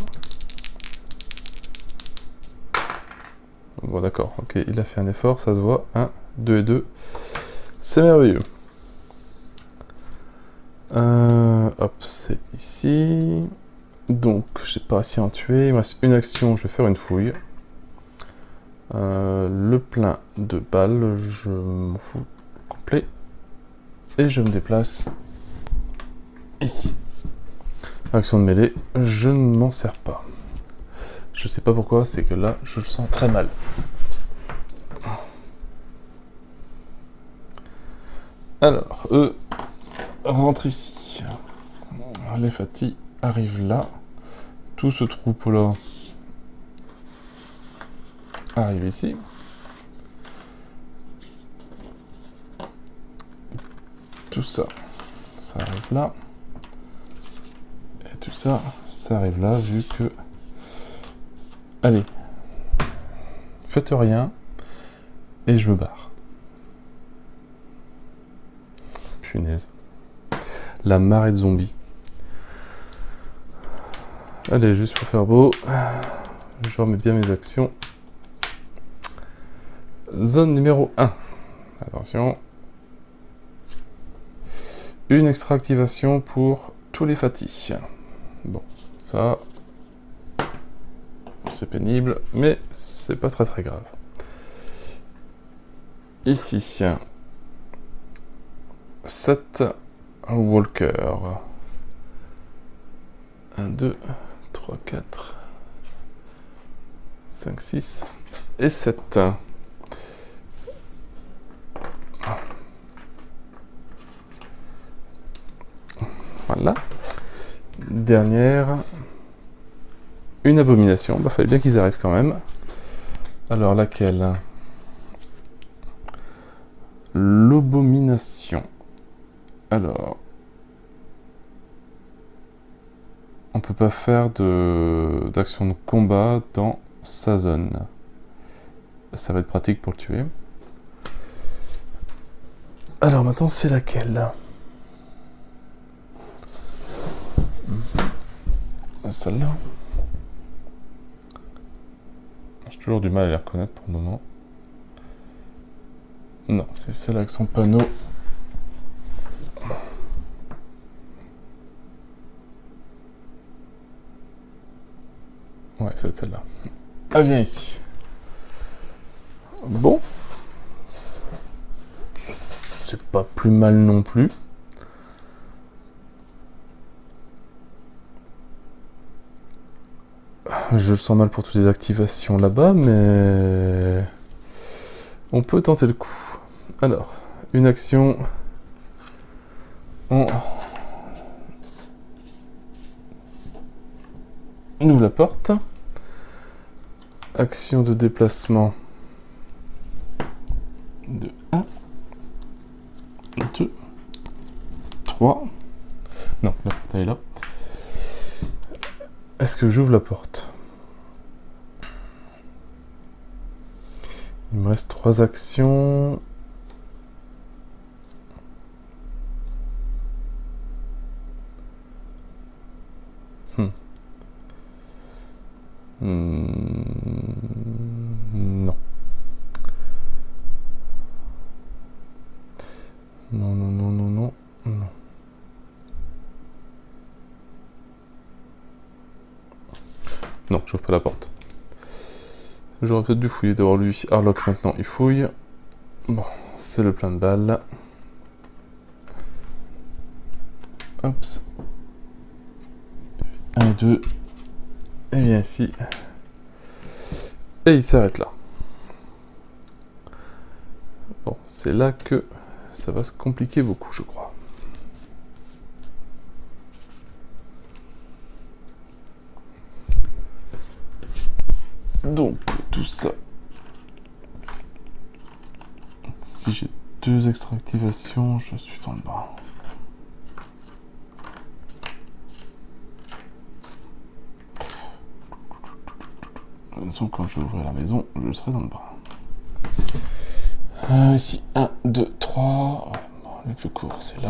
Bon d'accord, ok, il a fait un effort, ça se voit. 1, 2 et 2. C'est merveilleux. Hop, c'est ici. Donc, j'ai pas réussi à en tuer. Il me reste une action, je vais faire une fouille. Le plein de balles, je m'en fous complet. Et je me déplace ici. Action de mêlée, je ne m'en sers pas. Je sais pas pourquoi, c'est que là, je le sens très mal. Alors, eux rentrent ici. Les Fatih arrivent là. Tout ce troupeau-là arrive ici. Tout ça, ça arrive là. Et tout ça, ça arrive là, vu que... Allez, faites rien, et je me barre. Punaise. La marée de zombies. Allez, juste pour faire beau, je remets bien mes actions. Zone numéro 1. Attention. Une extra activation pour tous les Fatih. Bon, ça, c'est pénible, mais c'est pas très très grave. Ici, 7 walkers. 1, 2, 3, 4, 5, 6 et 7. Voilà. Dernière. Une abomination. Bah, fallait bien qu'ils arrivent quand même. Alors, laquelle? L'abomination. Alors. On peut pas faire d'action de combat dans sa zone. Ça va être pratique pour le tuer. Alors maintenant, c'est laquelle là? Celle-là. J'ai toujours du mal à les reconnaître pour le moment. Non, c'est celle avec son panneau. Ouais, c'est celle-là. Ah, viens ici. Bon. C'est pas plus mal non plus. Je le sens mal pour toutes les activations là-bas, mais on peut tenter le coup. Alors, une action. On ouvre la porte. Action de déplacement de 1, 2, 3. Non, la porte est là. Est-ce que j'ouvre la porte? Il me reste 3 actions. Non. Non, non, non, non, non, non. Non, j'ouvre pas la porte. J'aurais peut-être dû fouiller d'avoir lui. Harlock maintenant, il fouille. Bon, c'est le plein de balles. Hop. 1 et 2. Et bien ici. Et il s'arrête là. Bon, c'est là que ça va se compliquer beaucoup, je crois. Donc, tout ça. Si j'ai 2 extra activations, je suis dans le bas. De toute façon, quand je vais ouvrir la maison, je serai dans le bas. Ici, 1, 2, 3. Ouais, bon, le plus court, c'est là.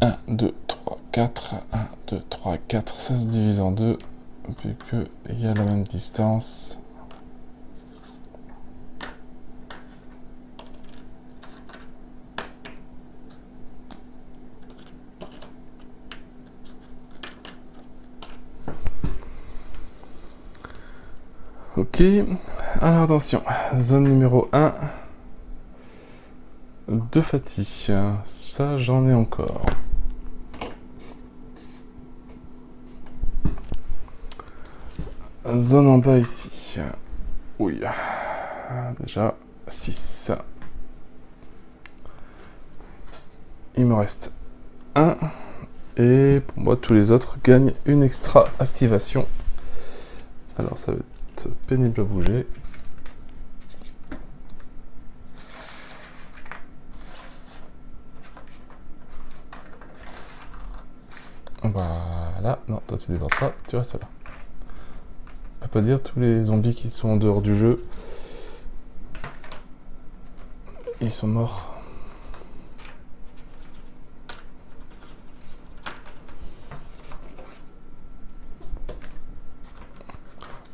1, 2, 3, 4. 1, 2, 3, 4. Ça se divise en 2, vu qu'il y a la même distance. Ok, alors attention, zone numéro 1, 2 fatigue, ça j'en ai encore. Zone en bas ici, oui, déjà 6. Il me reste 1, et pour moi tous les autres gagnent une extra activation. Alors ça va être pénible à bouger. Voilà, non, toi tu débordes pas, tu restes là. On peut pas dire tous les zombies qui sont en dehors du jeu, ils sont morts.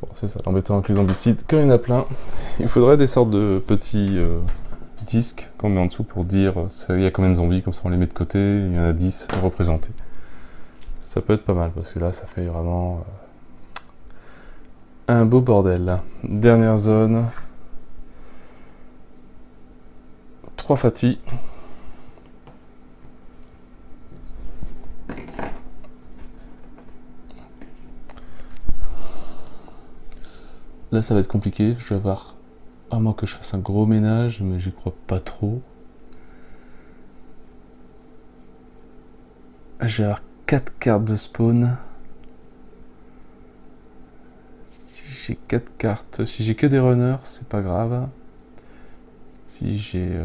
Bon, c'est ça, l'embêtant avec les zombicides, quand il y en a plein, il faudrait des sortes de petits disques qu'on met en dessous pour dire il y a combien de zombies, comme ça on les met de côté, il y en a 10 représentés. Ça peut être pas mal, parce que là ça fait vraiment un beau bordel. Dernière zone. 3 fatigues. Là ça va être compliqué, je vais avoir vraiment que je fasse un gros ménage, mais j'y crois pas trop. Je vais avoir 4 cartes de spawn. Si j'ai 4 cartes, si j'ai que des runners, c'est pas grave. Si j'ai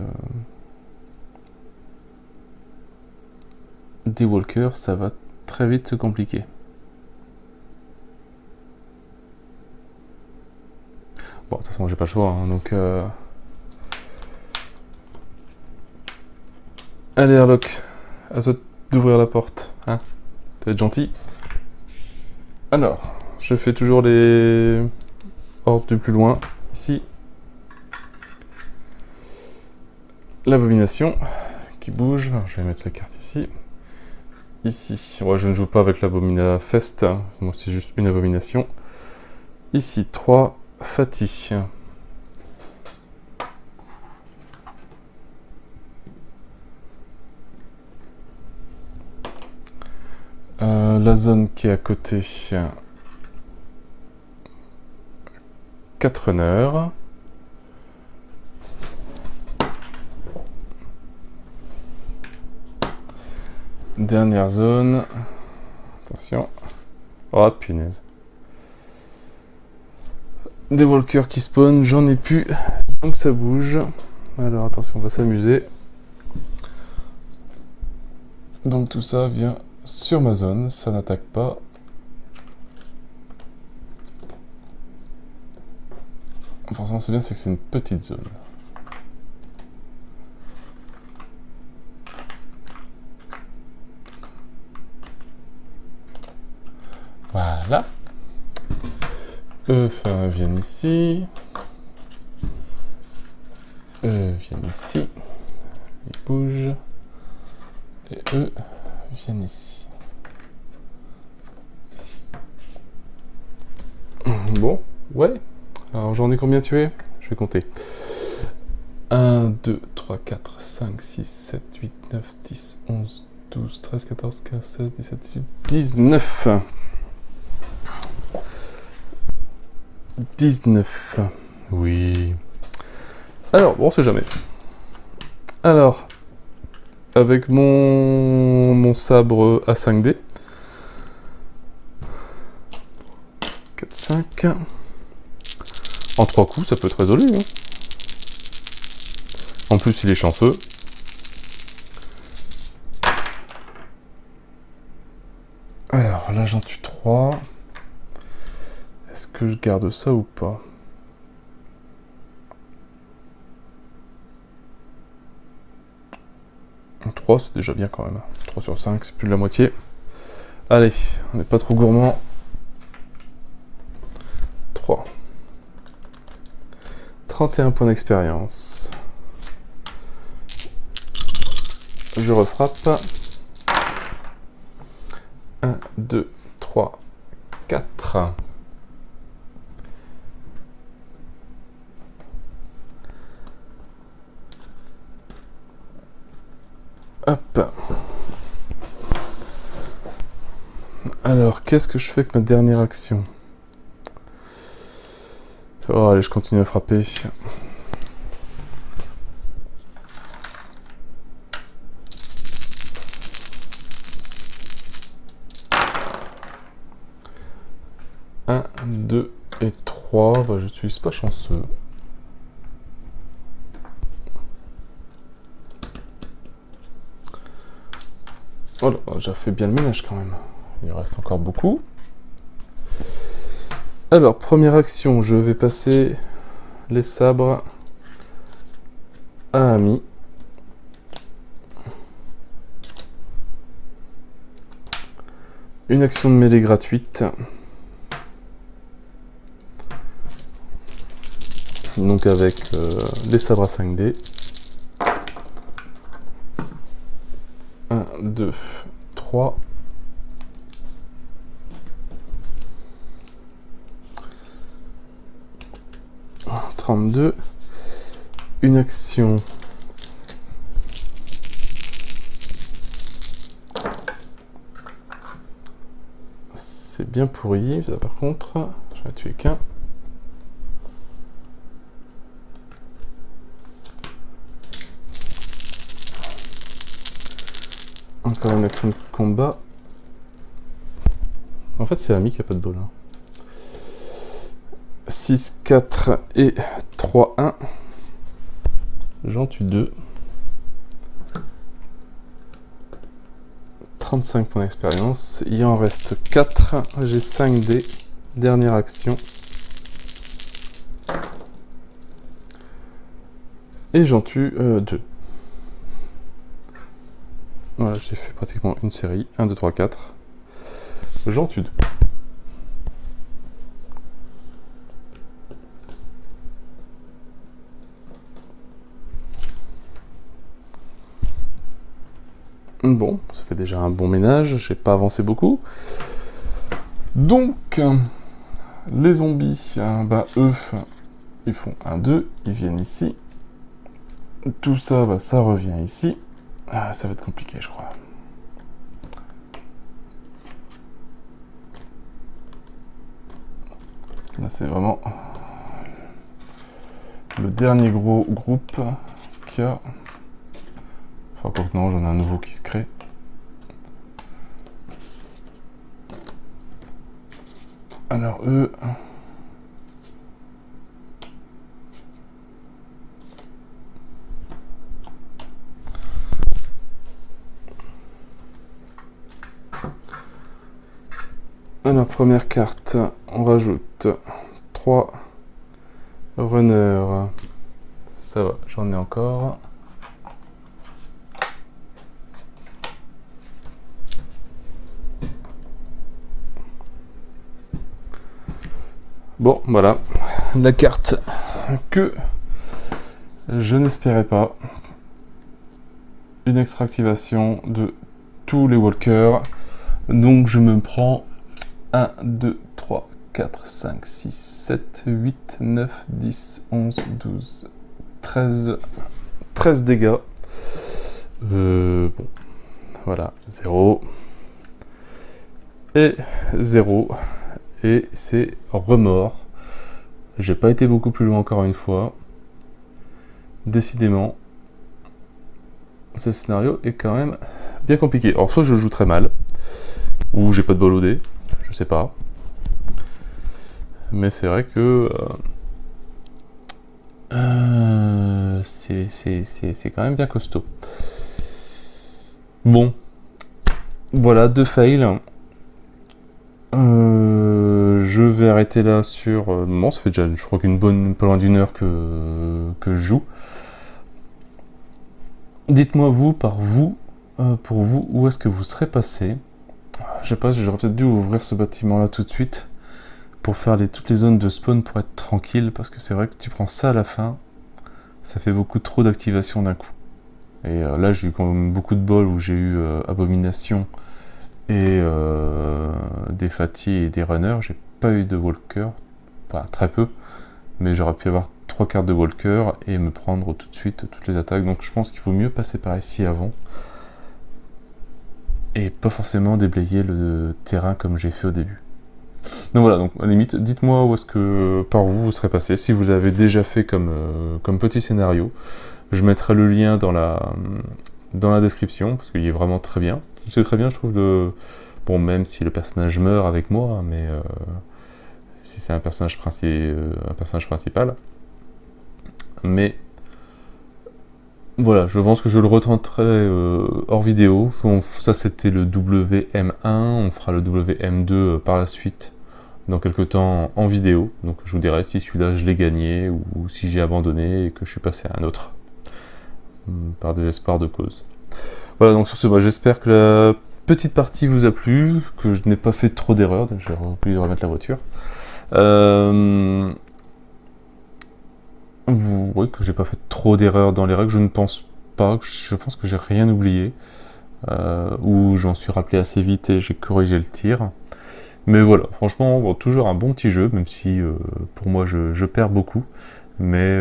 des walkers, ça va très vite se compliquer. Bon, de toute façon, j'ai pas le choix, hein, donc... Allez, Harlock, à toi d'ouvrir la porte, hein. Ça va être gentil. Alors, je fais toujours les ordres du plus loin, ici. L'abomination qui bouge, alors, je vais mettre la carte ici. Ici, ouais, je ne joue pas avec l'abominafest, hein. Moi c'est juste une abomination. Ici, 3 Fati. La zone qui est à côté, 4 renards. Dernière zone. Attention. Oh punaise. Des walkers qui spawnent, j'en ai plus. Donc ça bouge. Alors attention, on va s'amuser. Donc tout ça vient sur ma zone, ça n'attaque pas. Forcément c'est bien, c'est que c'est une petite zone. Voilà. Eux viennent ici. Eux viennent ici. Ils bougent. Et eux viennent ici. Bon, ouais. Alors j'en ai combien tué? Je vais compter. 1, 2, 3, 4, 5, 6, 7, 8, 9, 10, 11, 12, 13, 14, 15, 16, 17, 18, 19. 19. Oui. Alors, bon, on sait jamais. Alors, avec mon sabre à 5D. 4, 5. En 3 coups, ça peut être résolu. Hein. En plus, il est chanceux. Alors, là, j'en tue 3. Est-ce que je garde ça ou pas? Un 3, c'est déjà bien quand même. 3 sur 5, c'est plus de la moitié. Allez, on n'est pas trop gourmand. 3. 31 points d'expérience. Je refrappe. 1, 2, 3, 4. Hop. Alors, qu'est-ce que je fais avec ma dernière action? Oh, allez, je continue à frapper. Un, 2 et 3. Bah, je suis pas chanceux. Voilà, j'ai fait bien le ménage quand même. Il reste encore beaucoup. Alors, première action, je vais passer les sabres à Ami. Une action de mêlée gratuite. Donc avec les sabres à 5D. 1, 2, 3. Ah, 32. Une action. C'est bien pourri, ça par contre. Je vais tuer qu'un. Encore une action de combat. En fait, c'est Ami qui a pas de bol. Hein. 6, 4 et 3, 1. J'en tue 2. 35 points d'expérience. Il en reste 4. J'ai 5 dés. Dernière action. Et j'en tue 2. Voilà, j'ai fait pratiquement une série. 1, 2, 3, 4. J'en tue 2. Bon, ça fait déjà un bon ménage, j'ai pas avancé beaucoup. Donc, les zombies, bah eux, ils font 1, 2, ils viennent ici. Tout ça, bah, ça revient ici. Ah, ça va être compliqué, je crois. Là, c'est vraiment le dernier gros groupe qu'il y a. Enfin, quoi que non, j'en ai un nouveau qui se crée. Alors, eux... Alors, première carte, on rajoute 3 runners. Ça va, j'en ai encore. Bon, voilà, la carte que je n'espérais pas. Une extra-activation de tous les walkers. Donc je me prends 1, 2, 3, 4, 5, 6, 7, 8, 9, 10, 11, 12, 13 dégâts. Bon, voilà, 0. Et 0. Et c'est remords. J'ai pas été beaucoup plus loin encore une fois. Décidément, ce scénario est quand même bien compliqué. Alors soit je joue très mal, ou j'ai pas de bol au dé, je sais pas. Mais c'est vrai que c'est quand même bien costaud. Bon, voilà, 2 fails. Je vais arrêter là sur le moment. Ça fait déjà, je crois, pas loin d'une heure que je joue. Dites-moi pour vous, où est-ce que vous serez passé. Je sais pas, j'aurais peut-être dû ouvrir ce bâtiment-là tout de suite pour faire toutes les zones de spawn pour être tranquille, parce que c'est vrai que tu prends ça à la fin, ça fait beaucoup trop d'activation d'un coup. Et là, j'ai eu quand même beaucoup de bol où j'ai eu Abomination et des Fati et des Runners. J'ai pas eu de Walker, enfin très peu, mais j'aurais pu avoir 3 cartes de Walker et me prendre tout de suite toutes les attaques. Donc je pense qu'il vaut mieux passer par ici avant et pas forcément déblayer le terrain comme j'ai fait au début. Donc voilà, donc à la limite, dites-moi où est-ce que par vous serez passé, si vous l'avez déjà fait comme petit scénario. Je mettrai le lien dans la description, parce qu'il est vraiment très bien. C'est très bien, je trouve, bon, même si le personnage meurt avec moi, mais si c'est un personnage principal. Mais voilà, je pense que je le retenterai hors vidéo. Ça, c'était le WM1, on fera le WM2 par la suite, dans quelques temps en vidéo. Donc je vous dirai si celui-là je l'ai gagné ou si j'ai abandonné et que je suis passé à un autre, par désespoir de cause. Voilà, donc sur ce, j'espère que la petite partie vous a plu, que je n'ai pas fait trop d'erreurs. J'ai oublié de remettre la voiture. Oui, que j'ai pas fait trop d'erreurs dans les règles, je ne pense pas. Je pense que j'ai rien oublié. Ou j'en suis rappelé assez vite et j'ai corrigé le tir. Mais voilà, franchement, bon, toujours un bon petit jeu, même si pour moi je perds beaucoup. Mais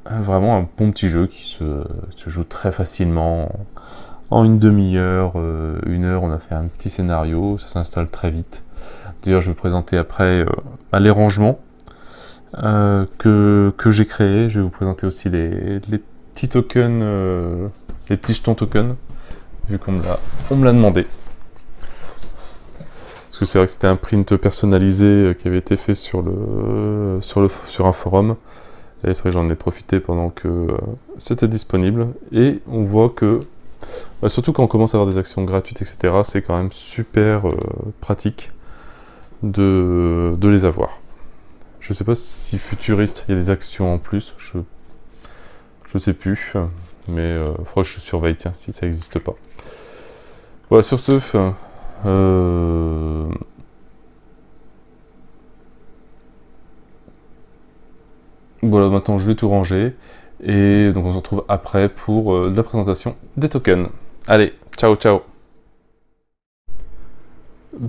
vraiment un bon petit jeu qui se joue très facilement. En une demi-heure, 1 heure, on a fait un petit scénario, ça s'installe très vite. D'ailleurs, je vais vous présenter après les rangements que j'ai créés. Je vais vous présenter aussi les petits tokens, les petits jetons tokens, vu qu'on me l'a demandé. Parce que c'est vrai que c'était un print personnalisé qui avait été fait sur un forum. Et c'est vrai que j'en ai profité pendant que c'était disponible. Et on voit que, surtout quand on commence à avoir des actions gratuites, etc., c'est quand même super pratique de les avoir. Je sais pas si futuriste, il y a des actions en plus. je sais plus, mais faudra que je surveille, tiens, si ça n'existe pas. Voilà, sur ce, voilà, maintenant je vais tout ranger, et donc on se retrouve après pour la présentation des tokens. Allez, ciao ciao.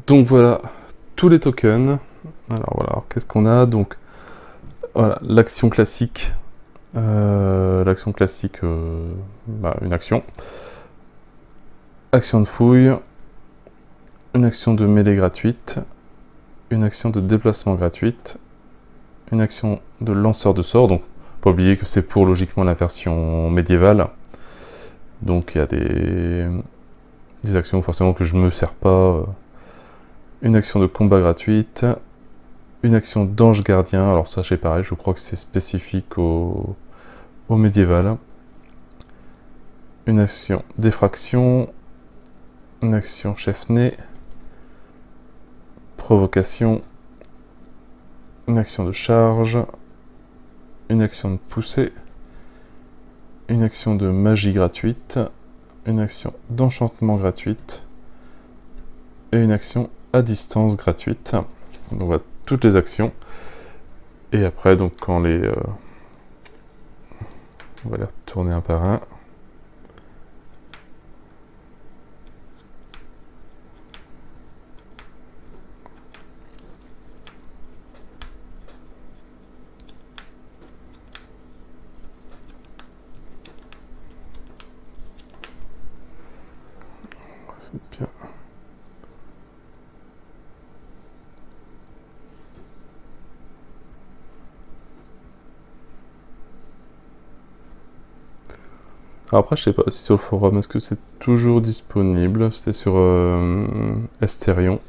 Donc voilà, tous les tokens. Alors voilà, qu'est-ce qu'on a? Donc voilà, l'action classique. Une action. Action de fouille. Une action de mêlée gratuite. Une action de déplacement gratuite. Une action de lanceur de sorts. Donc, pas oublier que c'est pour logiquement la version médiévale. Donc il y a des actions forcément que je me sers pas. Une action de combat gratuite. Une action d'ange gardien. Alors ça c'est pareil, je crois que c'est spécifique au médiéval. Une action d'effraction. Une action chef-nez. Provocation. Une action de charge. Une action de poussée. Une action de magie gratuite. Une action d'enchantement gratuite. Et une action à distance gratuite. Donc on va toutes les actions. Et après, donc quand les... on va les retourner un par un. C'est bien. Alors après, je sais pas si sur le forum, est-ce que c'est toujours disponible? C'était sur Estherion.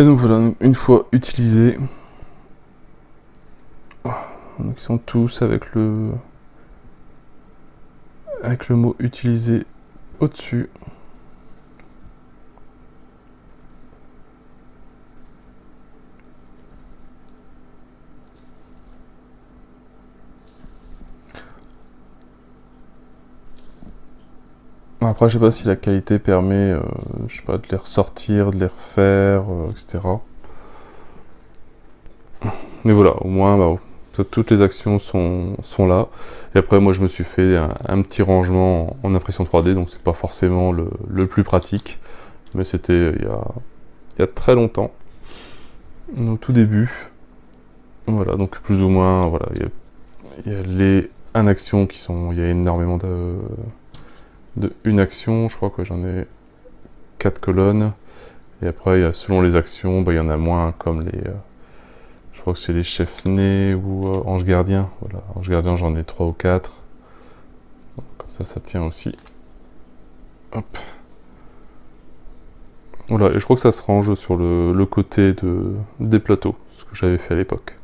Et donc voilà, une fois utilisés, donc ils sont tous avec le mot utilisé au-dessus. Après, je sais pas si la qualité permet, je sais pas, de les ressortir, de les refaire, etc. Mais voilà, au moins, bah, toutes les actions sont là. Et après, moi, je me suis fait un petit rangement en impression 3D, donc c'est pas forcément le plus pratique, mais c'était il y a très longtemps, au tout début. Voilà, donc plus ou moins, voilà, il y a les 1 action qui sont, il y a énormément de une action, je crois que j'en ai 4 colonnes. Et après, selon les actions, bah, il y en a moins, comme les... je crois que c'est les chefs-nés ou ange gardien. Voilà, ange gardien, j'en ai 3 ou 4. Comme ça tient aussi. Hop. Voilà, et je crois que ça se range sur le côté des plateaux, ce que j'avais fait à l'époque.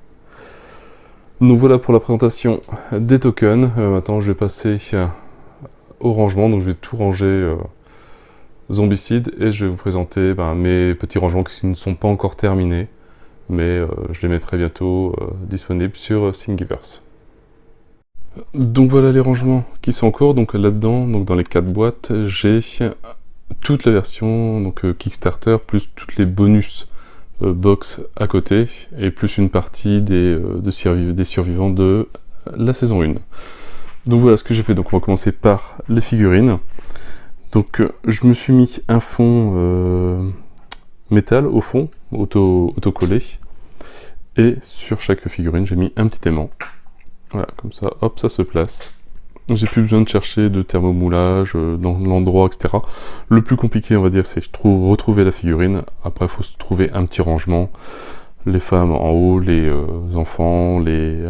Donc voilà pour la présentation des tokens. Maintenant, je vais passer au rangement, donc je vais tout ranger Zombicide et je vais vous présenter mes petits rangements qui ne sont pas encore terminés, mais je les mettrai bientôt disponibles sur Thingiverse. Donc voilà les rangements qui sont en cours. Donc là-dedans, donc dans les 4 boîtes, j'ai toute la version donc Kickstarter plus toutes les bonus box à côté et plus une partie des survivants de la saison 1. Donc voilà ce que j'ai fait. Donc on va commencer par les figurines. Donc je me suis mis un fond métal au fond, auto-collé. Et sur chaque figurine, j'ai mis un petit aimant. Voilà, comme ça, hop, ça se place. J'ai plus besoin de chercher de thermomoulage dans l'endroit, etc. Le plus compliqué, on va dire, c'est retrouver la figurine. Après, il faut se trouver un petit rangement. Les femmes en haut, les enfants, les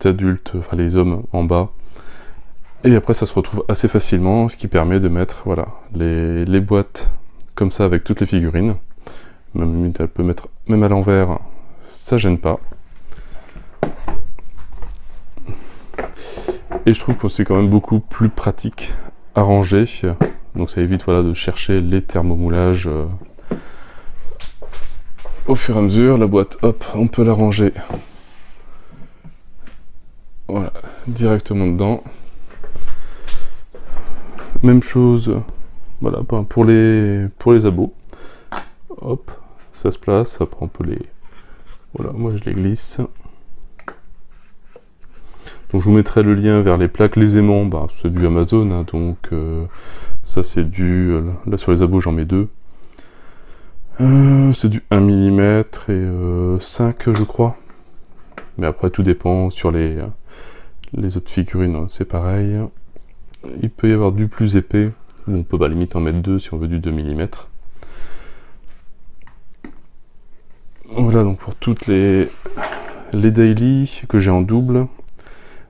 adultes, enfin les hommes en bas. Et après, ça se retrouve assez facilement, ce qui permet de mettre voilà, les boîtes comme ça avec toutes les figurines. Même elle peut mettre même à l'envers, ça gêne pas. Et je trouve que c'est quand même beaucoup plus pratique à ranger. Donc ça évite voilà, de chercher les thermomoulages au fur et à mesure, la boîte, hop, on peut la ranger. Voilà, directement dedans. Même chose, voilà, pour les abos. Hop, ça se place, après on peut les... Voilà, moi je les glisse. Donc je vous mettrai le lien vers les plaques, les aimants, bah, c'est du Amazon, hein, donc ça c'est du... Là sur les abos j'en mets 2. C'est du 1 mm et 5 je crois. Mais après tout dépend, sur les autres figurines c'est pareil. Il peut y avoir du plus épais, on peut limite en mettre 2 si on veut du 2 mm. Voilà donc pour toutes les daily que j'ai en double.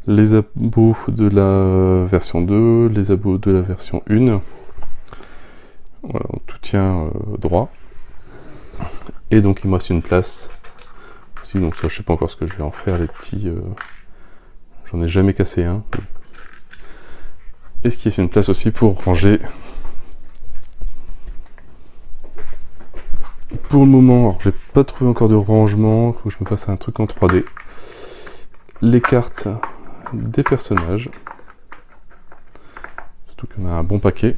Les abos de la version 2, les abos de la version 1. Voilà, tout tient droit. Et donc il me reste une place. Donc ça, je sais pas encore ce que je vais en faire, les petits... J'en ai jamais cassé un. Et ce qui est une place aussi pour ranger. Pour le moment, alors j'ai pas trouvé encore de rangement, il faut que je me fasse un truc en 3D. Les cartes des personnages. Surtout qu'on a un bon paquet.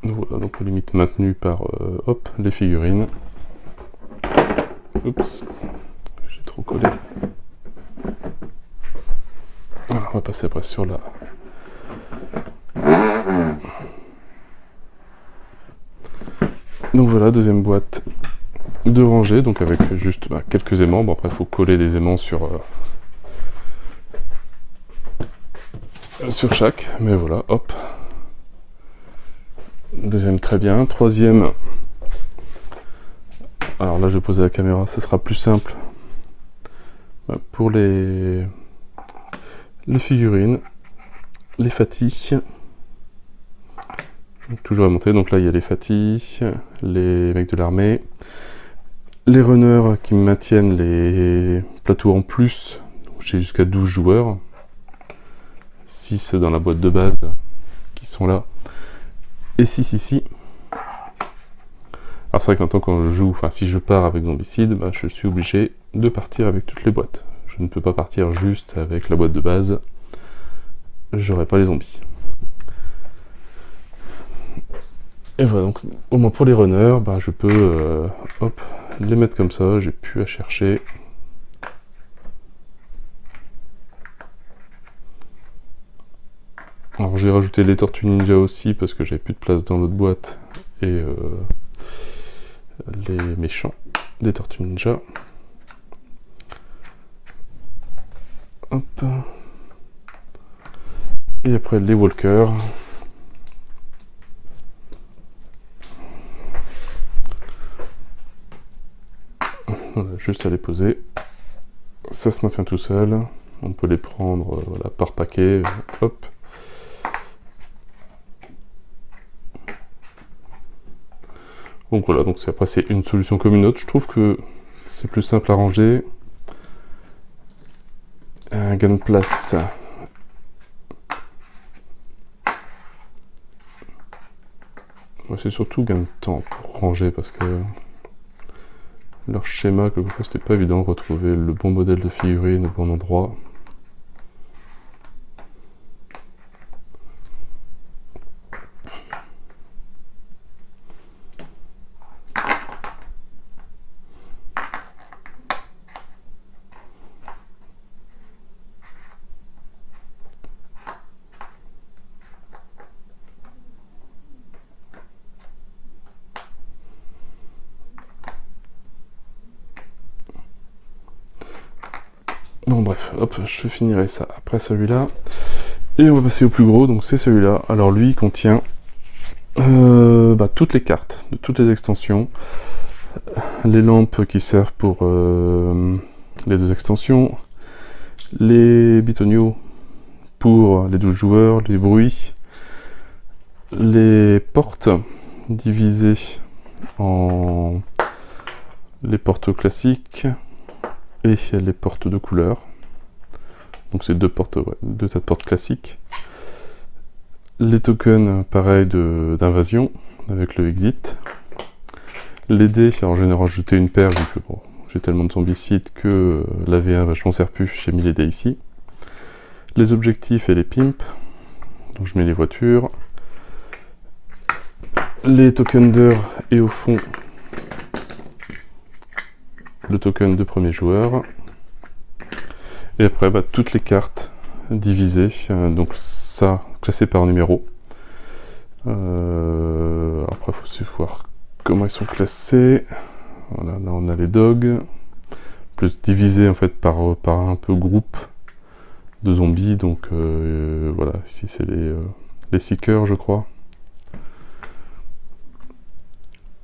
Voilà, donc limite maintenu par hop, les figurines. Oups, j'ai trop collé. Voilà, on va passer après sur la... Donc voilà, deuxième boîte de rangée, donc avec juste quelques aimants. Bon après il faut coller des aimants sur chaque, mais voilà, hop. Deuxième très bien, troisième... Alors là je vais poser la caméra, ça sera plus simple. Pour les figurines, les fatis. Toujours à monter, donc là il y a les fatis, les mecs de l'armée, les runners qui maintiennent les plateaux en plus, j'ai jusqu'à 12 joueurs, 6 dans la boîte de base qui sont là, et 6 ici. Alors c'est vrai que maintenant quand je joue, enfin si je pars avec Zombicide, je suis obligé de partir avec toutes les boîtes. Je ne peux pas partir juste avec la boîte de base, j'aurai pas les zombies. Et voilà, donc au moins pour les runners, je peux hop, les mettre comme ça, j'ai plus à chercher. Alors j'ai rajouté les Tortues Ninja aussi parce que j'avais plus de place dans l'autre boîte et les méchants des Tortues Ninja. Hop. Et après les walkers. Voilà, juste à les poser. Ça se maintient tout seul. On peut les prendre voilà, par paquet. Hop. Donc voilà, donc après c'est une solution comme une autre. Je trouve que c'est plus simple à ranger. Un gain de place. C'est surtout gain de temps pour ranger parce que leur schéma, quelquefois c'était pas évident de retrouver le bon modèle de figurine au bon endroit. Bon bref, hop, je finirai ça après celui-là. Et on va passer au plus gros, donc c'est celui-là. Alors lui, il contient toutes les cartes de toutes les extensions. Les lampes qui servent pour les 2 extensions. Les bitonios pour les 12 joueurs, les bruits. Les portes divisées en les portes classiques et les portes de couleur. Donc c'est deux portes, ouais, deux tas de portes classiques. Les tokens, pareil, d'invasion, avec le exit. Les dés, alors j'en ai rajouté une paire, vu que bon, j'ai tellement de zombicides que la V1, je m'en sers plus, j'ai mis les dés ici. Les objectifs et les pimps, donc je mets les voitures. Les tokens d'heure et au fond, le token de premier joueur. Et après, toutes les cartes divisées, donc ça, classé par numéro. Après, il faut aussi voir comment ils sont classés. Voilà, là on a les dogs, plus divisés en fait par un peu groupe de zombies. Donc voilà, ici c'est les seekers, je crois.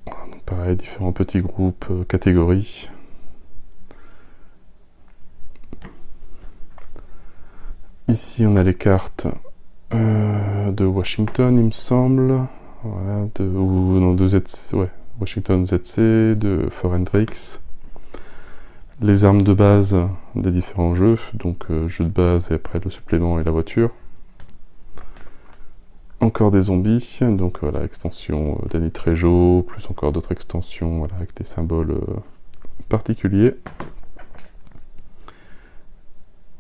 Donc, pareil, différents petits groupes, catégories. Ici on a les cartes de Washington, il me semble. Voilà, de ZC, ouais, Washington ZC, de Forendrix. Les armes de base des différents jeux, donc jeu de base et après le supplément et la voiture. Encore des zombies, donc voilà, extension Danny Trejo, plus encore d'autres extensions voilà, avec des symboles particuliers.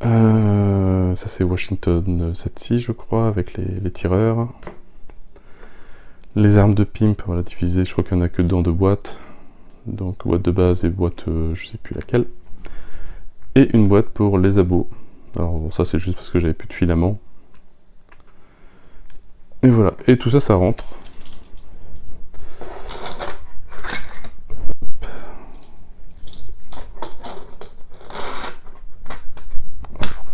Ça c'est Washington ZC, je crois, avec les tireurs. Les armes de pimp, voilà, divisées, je crois qu'il n'y en a que dans deux boîtes. Donc boîte de base et boîte, je sais plus laquelle. Et une boîte pour les abos. Alors bon, ça c'est juste parce que j'avais plus de filament. Et voilà, et tout ça, ça rentre.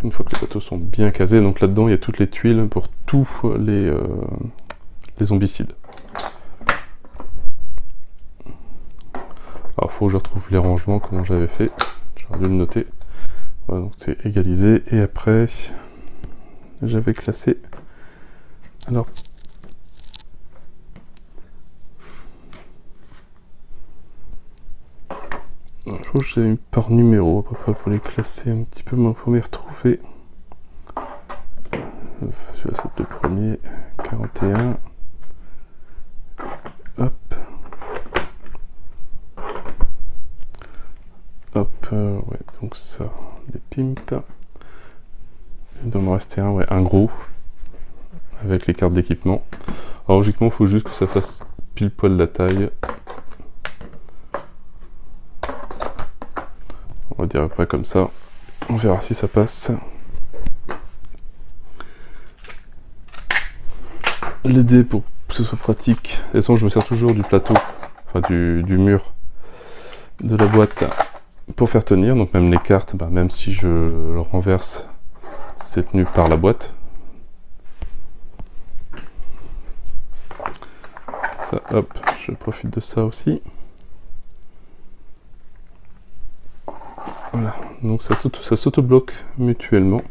Une fois que les bateaux sont bien casés, donc là-dedans il y a toutes les tuiles pour tous les zombicides. Alors il faut que je retrouve les rangements, comment j'avais fait. J'aurais dû le noter. Voilà, donc c'est égalisé. Et après, j'avais classé. Alors, je crois que j'avais mis par numéro à peu près pour les classer un petit peu, pour m'y retrouver. Celui-là c'est le premier, 41. Hop. Hop, ouais, donc ça, des pimps. Il doit me rester un, ouais, un gros, avec les cartes d'équipement. Alors logiquement, il faut juste que ça fasse pile poil la taille. On va dire après comme ça. On verra si ça passe. Les dés pour que ce soit pratique. De toute façon, je me sers toujours du plateau, enfin du mur de la boîte pour faire tenir. Donc même les cartes, même si je le renverse, c'est tenu par la boîte. Ça, hop, je profite de ça aussi. Voilà, donc ça s'auto-bloque mutuellement.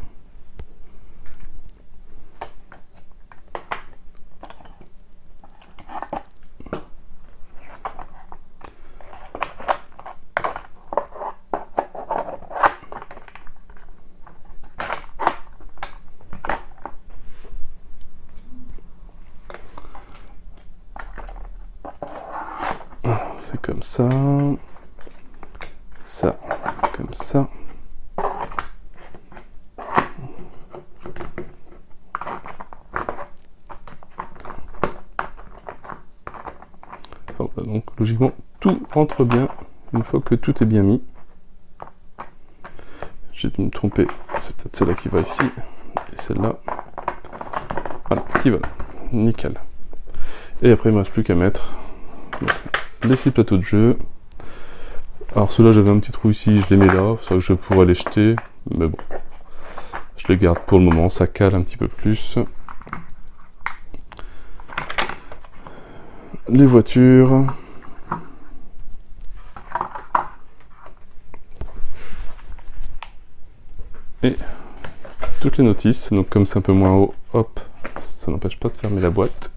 C'est comme ça. Ça, comme ça. Voilà, donc logiquement, tout rentre bien une fois que tout est bien mis. J'ai dû me tromper, c'est peut-être celle-là qui va ici, et celle-là. Voilà, qui va là. Nickel. Et après, il ne me reste plus qu'à mettre les 6 plateaux de jeu. Alors ceux-là, j'avais un petit trou ici, je les mets là, c'est vrai que je pourrais les jeter, mais bon, je les garde pour le moment, ça cale un petit peu plus. Les voitures. Et toutes les notices, donc comme c'est un peu moins haut, hop, ça n'empêche pas de fermer la boîte.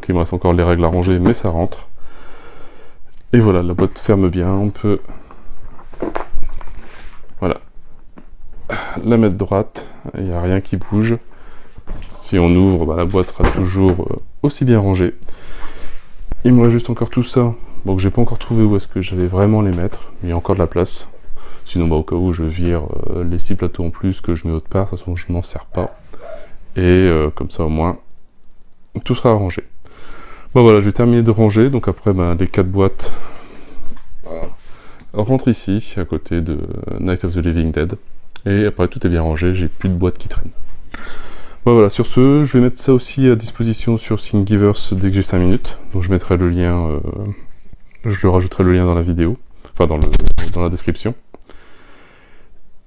Ok, il me reste encore les règles à ranger, mais ça rentre. Et voilà, la boîte ferme bien, on peut... Voilà. La mettre droite, il n'y a rien qui bouge. Si on ouvre, bah, la boîte sera toujours aussi bien rangée. Il me reste juste encore tout ça. Donc j'ai pas encore trouvé où est-ce que j'allais vraiment les mettre. Il y a encore de la place. Sinon, bah, au cas où, je vire les 6 plateaux en plus que je mets autre part. De toute façon, je m'en sers pas. Et comme ça, au moins, tout sera rangé. Bon voilà, j'ai terminé de ranger. Donc après, bah, les 4 boîtes rentrent ici, à côté de Night of the Living Dead. Et après, tout est bien rangé. J'ai plus de boîtes qui traînent. Bon, voilà, sur ce, je vais mettre ça aussi à disposition sur Thingiverse dès que j'ai 5 minutes. Donc je mettrai le lien, je rajouterai le lien dans la vidéo, enfin dans la description.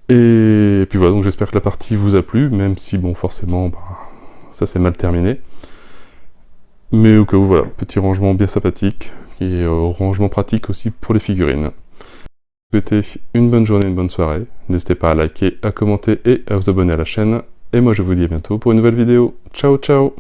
Et puis voilà, donc j'espère que la partie vous a plu, même si bon, forcément, bah, ça s'est mal terminé. Mais au cas où, voilà, petit rangement bien sympathique, et rangement pratique aussi pour les figurines. Je vous souhaite une bonne journée, une bonne soirée. N'hésitez pas à liker, à commenter et à vous abonner à la chaîne. Et moi je vous dis à bientôt pour une nouvelle vidéo. Ciao ciao!